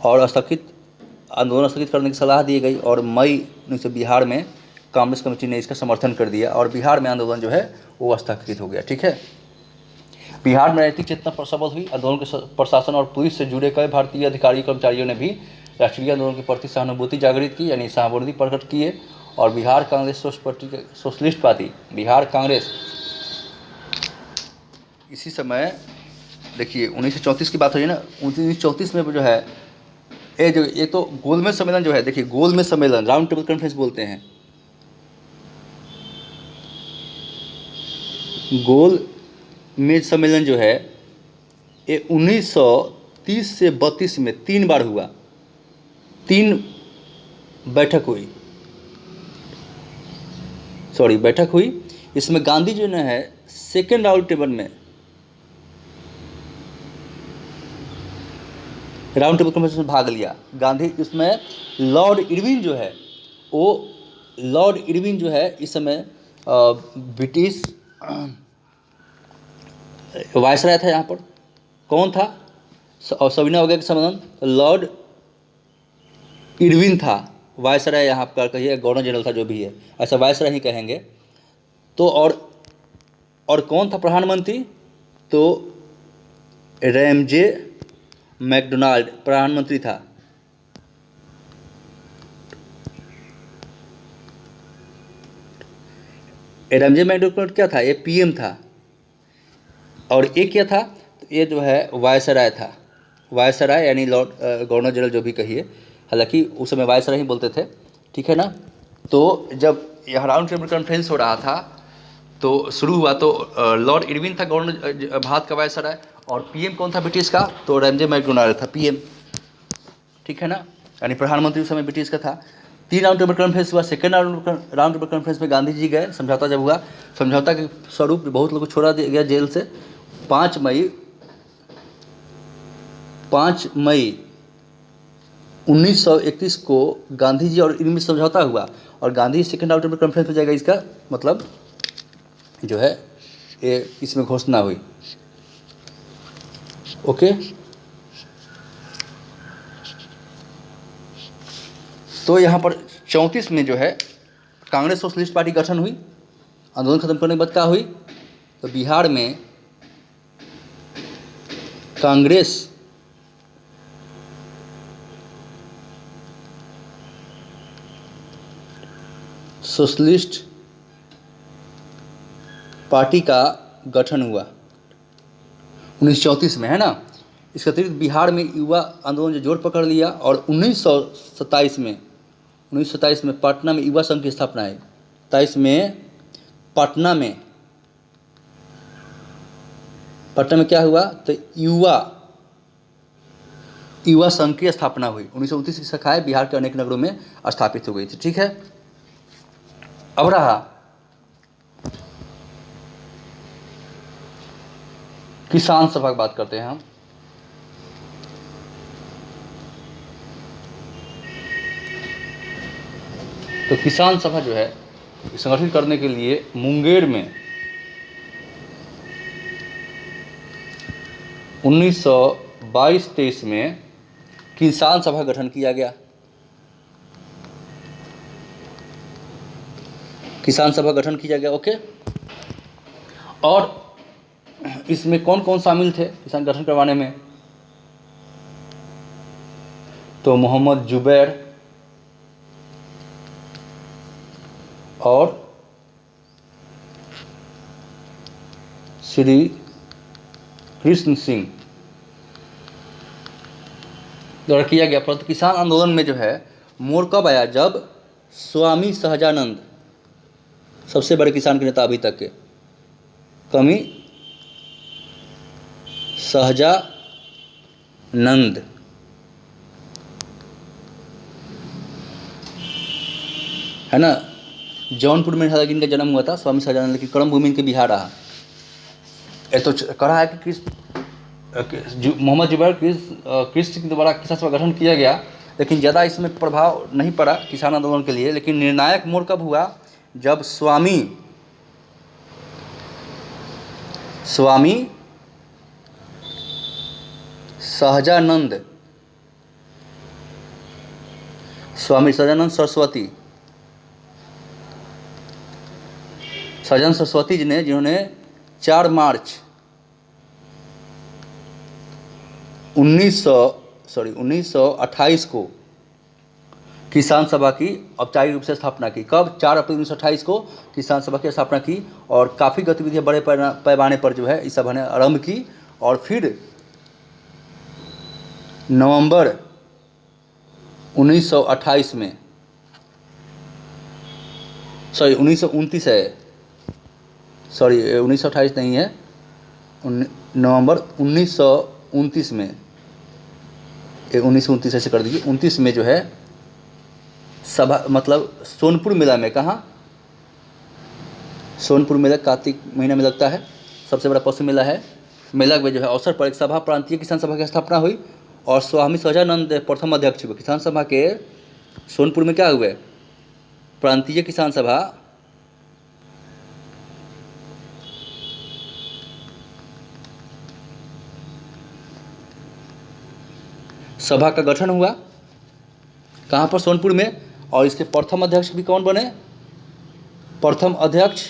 A: और आंदोलन स्थगित करने की सलाह दी गई। और मई 19 बिहार में कांग्रेस कमेटी ने इसका समर्थन कर दिया और बिहार में आंदोलन जो है वो स्थगित हो गया। ठीक है। बिहार में राजनीतिक चेतना प्रसबल हुई। आंदोलन के प्रशासन और पुलिस से जुड़े कई भारतीय अधिकारी कर्मचारियों ने भी राष्ट्रीय आंदोलन के प्रति सहानुभूति जागृत की, यानी सहानुभूति प्रकट किए। और बिहार कांग्रेस सोशलिस्ट पार्टी, बिहार कांग्रेस, इसी समय देखिए 1934 की बात हो रही है ना। 1934 में जो है ये तो गोलमेज सम्मेलन जो है, देखिए गोलमेज सम्मेलन, राउंड टेबल कॉन्फ्रेंस बोलते हैं। गोलमेज सम्मेलन जो है ये 1930 से 32 में 3 बार हुआ, 3 बैठक हुई। इसमें गांधी जी ने है सेकेंड राउंड टेबल कॉन्फ्रेंस में भाग लिया। गांधी इसमें लॉर्ड इरविन जो है वो लॉर्ड इरविन जो है इस समय ब्रिटिश वायसराय था यहाँ पर। कौन था? और सविना वगैरह के संबंध लॉर्ड इरविन था वायसराय, यहाँ पर कहिए गवर्नर जनरल था जो भी है, ऐसा वायसराय ही कहेंगे। तो और कौन था प्रधानमंत्री? तो रैमजे मैकडोनाल्ड प्रधानमंत्री था। रैमजे मैकडोनाल्ड क्या था? ये पीएम था। और ये क्या था? तो ये जो है वायसराय था। वायसराय यानी लॉर्ड गवर्नर जनरल जो भी कहिए, हालांकि उस समय वायसराय ही बोलते थे, ठीक है ना। तो जब यह राउंड टेबल कॉन्फ्रेंस हो रहा था तो शुरू हुआ, तो लॉर्ड इरविन था गवर्नर भारत का वायसराय, और पीएम कौन था ब्रिटिश का? तो रैमजे मैकडोनाल्ड था पीएम, ठीक है ना, यानी प्रधानमंत्री उस समय ब्रिटिश का था। 3 राउंड टेबल कॉन्फ्रेंस हुआ। सेकेंड राउंड टेबल कॉन्फ्रेंस में गांधी जी गए, समझौता जब हुआ, समझौता के स्वरूप बहुत लोगों को छोड़ा दिया गया जेल से। 5 मई 1931 को गांधी जी और इनमें समझौता हुआ, और Gandhi second round table conference में जाएगा, इसका मतलब जो है ये इसमें घोषणा हुई। ओके, तो यहाँ पर 34 में जो है कांग्रेस सोशलिस्ट पार्टी गठन हुई। आंदोलन खत्म करने के बाद क्या हुई? तो बिहार में कांग्रेस सोशलिस्ट पार्टी का गठन हुआ 1934 में, है ना। इसके अतिरिक्त बिहार में युवा आंदोलन जो जोर पकड़ लिया, और 1927 में पटना में युवा संघ की स्थापना है। 27 में पटना में क्या हुआ? तो युवा संघ की स्थापना हुई। 1929 की शाखाएं बिहार के अनेक नगरों में स्थापित हो गई थी, ठीक है। अब रहा किसान सभा की बात करते हैं हम। तो किसान सभा जो है संगठित करने के लिए मुंगेर में 1922-23 में किसान सभा गठन किया गया। किसान सभा गठन किया गया, ओके। और इसमें कौन कौन शामिल थे किसान गठन करवाने में? तो मोहम्मद जुबैर और श्री कृष्ण सिंह द्वारा किया गया। परंतु किसान आंदोलन में जो है मोड़ कब आया? जब स्वामी सहजानंद, सबसे बड़े किसान के नेता अभी तक के, स्वामी सहजानंद है ना, जौनपुर में इनका जन्म हुआ था स्वामी सहजानंद, लेकिन कर्म भूमि इनके बिहार रहा। ये तो कहा है कि मोहम्मद जुबैर कृष्ण के द्वारा किसान सभा गठन किया गया, लेकिन ज़्यादा इसमें प्रभाव नहीं पड़ा किसान आंदोलन के लिए। लेकिन निर्णायक मोड़ कब हुआ? जब स्वामी सहजानंद सरस्वती जी ने, जिन्होंने 4 मार्च 1928 को किसान सभा की औपचारिक रूप से स्थापना की। कब? 4 अप्रैल 1928 को किसान सभा की स्थापना की, और काफ़ी गतिविधियां बड़े पैमाने पर जो है इस सभा ने आरंभ की। और फिर नवंबर 1928 में, 1929 है, 1928 नहीं है, नवंबर 1929 में, 1929 ऐसे कर दीजिए, 29 में जो है सभा, मतलब सोनपुर मेला में, कहाँ? सोनपुर मेला कार्तिक महीना में लगता है, सबसे बड़ा पशु मेला है। मेला में जो है अवसर पर एक सभा, प्रांतीय किसान सभा की स्थापना हुई, और स्वामी सहजानंद प्रथम अध्यक्ष हुए। किसान सभा के सोनपुर में क्या हुए? प्रांतीय किसान सभा सभा का गठन हुआ। कहाँ पर? सोनपुर में। और इसके प्रथम अध्यक्ष भी कौन बने? प्रथम अध्यक्ष,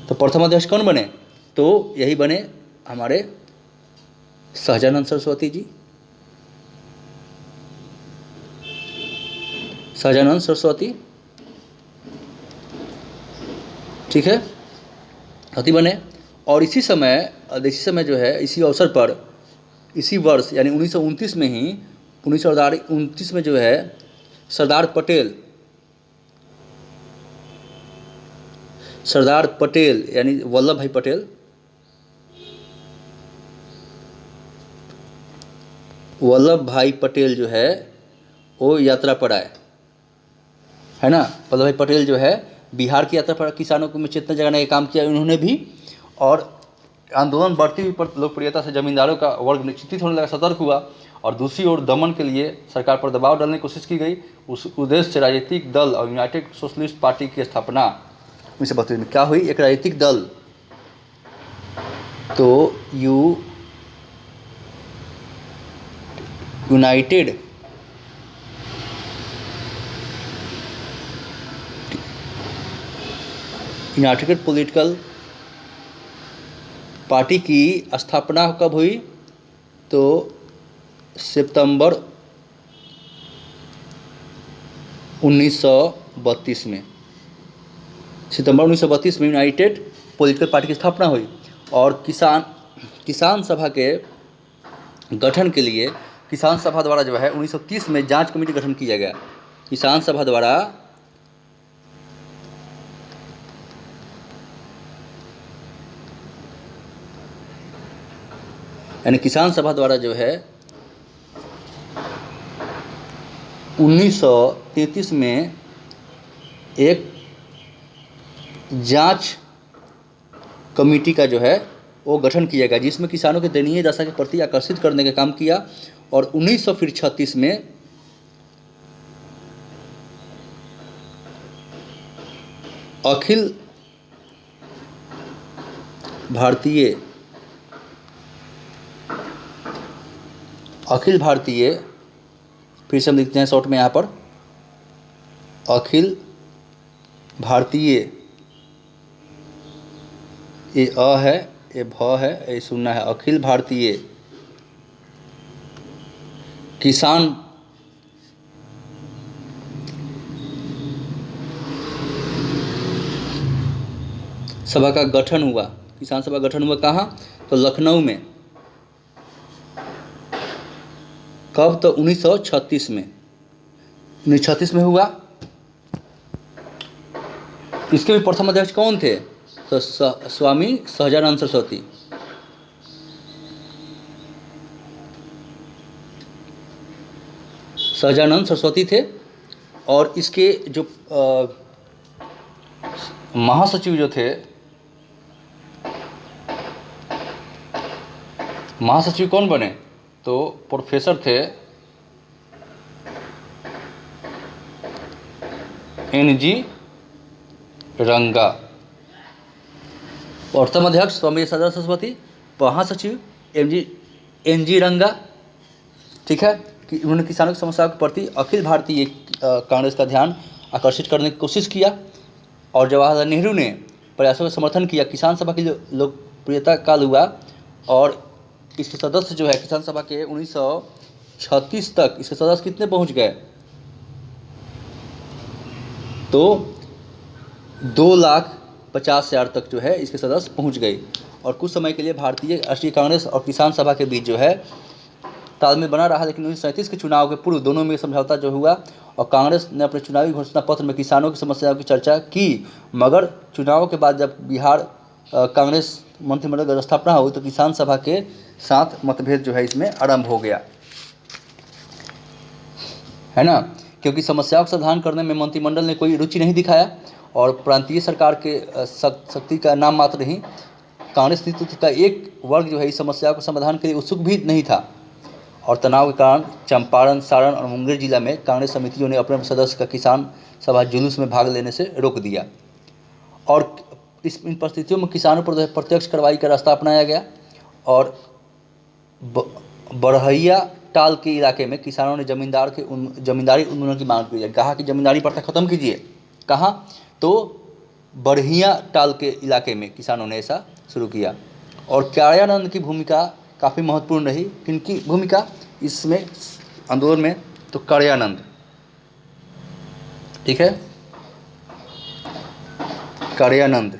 A: तो प्रथम अध्यक्ष कौन बने? तो यही बने हमारे सहजानंद सरस्वती जी। सहजानंद सरस्वती, ठीक है, अति बने। और इसी समय जो है, इसी अवसर पर, इसी वर्ष यानी 1929 में ही, 1929 में जो है सरदार पटेल यानी वल्लभ भाई पटेल जो है वो यात्रा पर आए, है ना। वल्लभ भाई पटेल जो है बिहार की यात्रा पर किसानों को में चेतना जगाने का काम किया उन्होंने भी। और आंदोलन बढ़ती हुई लोकप्रियता से जमींदारों का वर्ग निश्चित होने लगा, सतर्क हुआ। और दूसरी ओर दमन के लिए सरकार पर दबाव डालने की कोशिश की गई। उस उद्देश्य से राजनीतिक दल और यूनाइटेड सोशलिस्ट पार्टी की स्थापना 1932 में क्या हुई? एक राजनीतिक दल, तो यूनाइटेड पॉलिटिकल पार्टी की स्थापना कब हुई? तो सितंबर 1932 में। सितंबर 1932 में यूनाइटेड पॉलिटिकल पार्टी की स्थापना हुई। और किसान सभा के गठन के लिए किसान सभा द्वारा जो है 1930 में जांच कमेटी गठन किया गया। किसान सभा द्वारा जो है 1933 में एक जांच कमेटी का जो है वो गठन किया गया, जिसमें किसानों के दयनीय दशा के प्रति आकर्षित करने का काम किया। और 1936 में अखिल भारतीय, फिर से हम लिखते हैं शॉर्ट में यहाँ पर, अखिल भारतीय, ये अ है, ये भ है, ये सुनना है, अखिल भारतीय किसान सभा का गठन हुआ। किसान सभा गठन हुआ कहाँ? तो लखनऊ में। कब? तो 1936 में। 1936 में हुआ। इसके भी प्रथम अध्यक्ष कौन थे? तो स्वामी सहजानंद सरस्वती। सहजानंद सरस्वती थे। और इसके जो महासचिव जो थे, महासचिव कौन बने? तो प्रोफेसर थे NG रंगा। प्रथम अध्यक्ष स्वामी सहजानंद सरस्वती, महासचिव NG रंगा, ठीक है। कि उन्होंने किसानों की समस्याओं के प्रति अखिल भारतीय कांग्रेस का ध्यान आकर्षित करने की कोशिश किया। और जवाहरलाल नेहरू ने प्रयासों का समर्थन किया। किसान सभा की लोकप्रियता काल हुआ। और इसके सदस्य जो है किसान सभा के 1936 तक इसके सदस्य कितने पहुंच गए? तो 2,50,000 तक जो है इसके सदस्य पहुंच गए। और कुछ समय के लिए भारतीय राष्ट्रीय कांग्रेस और किसान सभा के बीच जो है तालमेल बना रहा। लेकिन 1937 के चुनाव के पूर्व दोनों में समझौता जो हुआ और कांग्रेस ने अपने चुनावी घोषणा पत्र में किसानों की समस्याओं की चर्चा की। मगर चुनाव के बाद जब बिहार कांग्रेस मंत्रिमंडल की स्थापना हुई तो किसान सभा के साथ मतभेद जो है इसमें आरंभ हो गया, है ना। क्योंकि समस्याओं का समाधान करने में मंत्रिमंडल ने कोई रुचि नहीं दिखाया। और प्रांतीय सरकार के शक्ति का नाम मात्र ही, कांग्रेस नेतृत्व का एक वर्ग जो है इस समस्या को समाधान के लिए उत्सुक भी नहीं था। और तनाव के कारण चंपारण, सारण और मुंगेर जिला में कांग्रेस समितियों ने अपने सदस्य का किसान सभा जुलूस में भाग लेने से रोक दिया। और इन परिस्थितियों में किसानों पर प्रत्यक्ष कार्रवाई का रास्ता अपनाया गया और बड़हैया टाल के इलाके में किसानों ने जमींदारी उन्मूलन की मांग की। कहा कि जमींदारी प्रथा खत्म कीजिए। कहाँ? तो बड़हिया टाल के इलाके में किसानों ने ऐसा शुरू किया। और कार्यानंद की भूमिका काफ़ी महत्वपूर्ण रही। किनकी भूमिका इसमें आंदोलन में? तो कार्यानंद, ठीक है, कार्यानंद,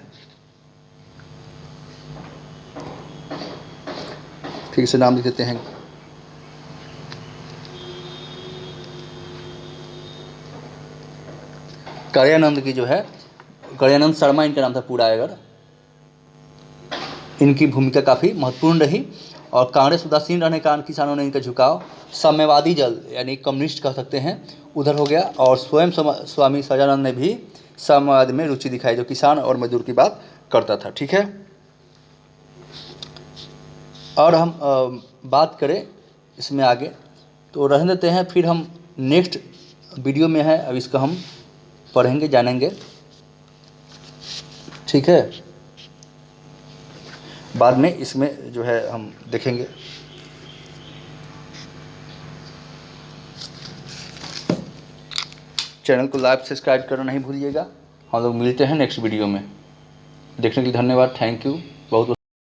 A: ठीक से नाम लिख देते हैं। कार्यानंद की जो है, कार्यानंद शर्मा इनका नाम था पूरा। अगर इनकी भूमिका काफ़ी महत्वपूर्ण रही और कांग्रेस उदासीन रहने के कारण किसानों ने इनका झुकाव साम्यवादी जल यानी कम्युनिस्ट कह सकते हैं उधर हो गया। और स्वयं स्वामी सजानंद ने भी साम्यवाद में रुचि दिखाई, जो किसान और मजदूर की बात करता था। ठीक है, और हम बात करें इसमें आगे तो रहने देते हैं, फिर हम नेक्स्ट वीडियो में है, अब इसका हम पढ़ेंगे जानेंगे। ठीक है, बाद में इसमें जो है हम देखेंगे। चैनल को लाइक सब्सक्राइब करना नहीं भूलिएगा। हम लोग मिलते हैं नेक्स्ट वीडियो में। देखने के लिए धन्यवाद। थैंक यू बहुत।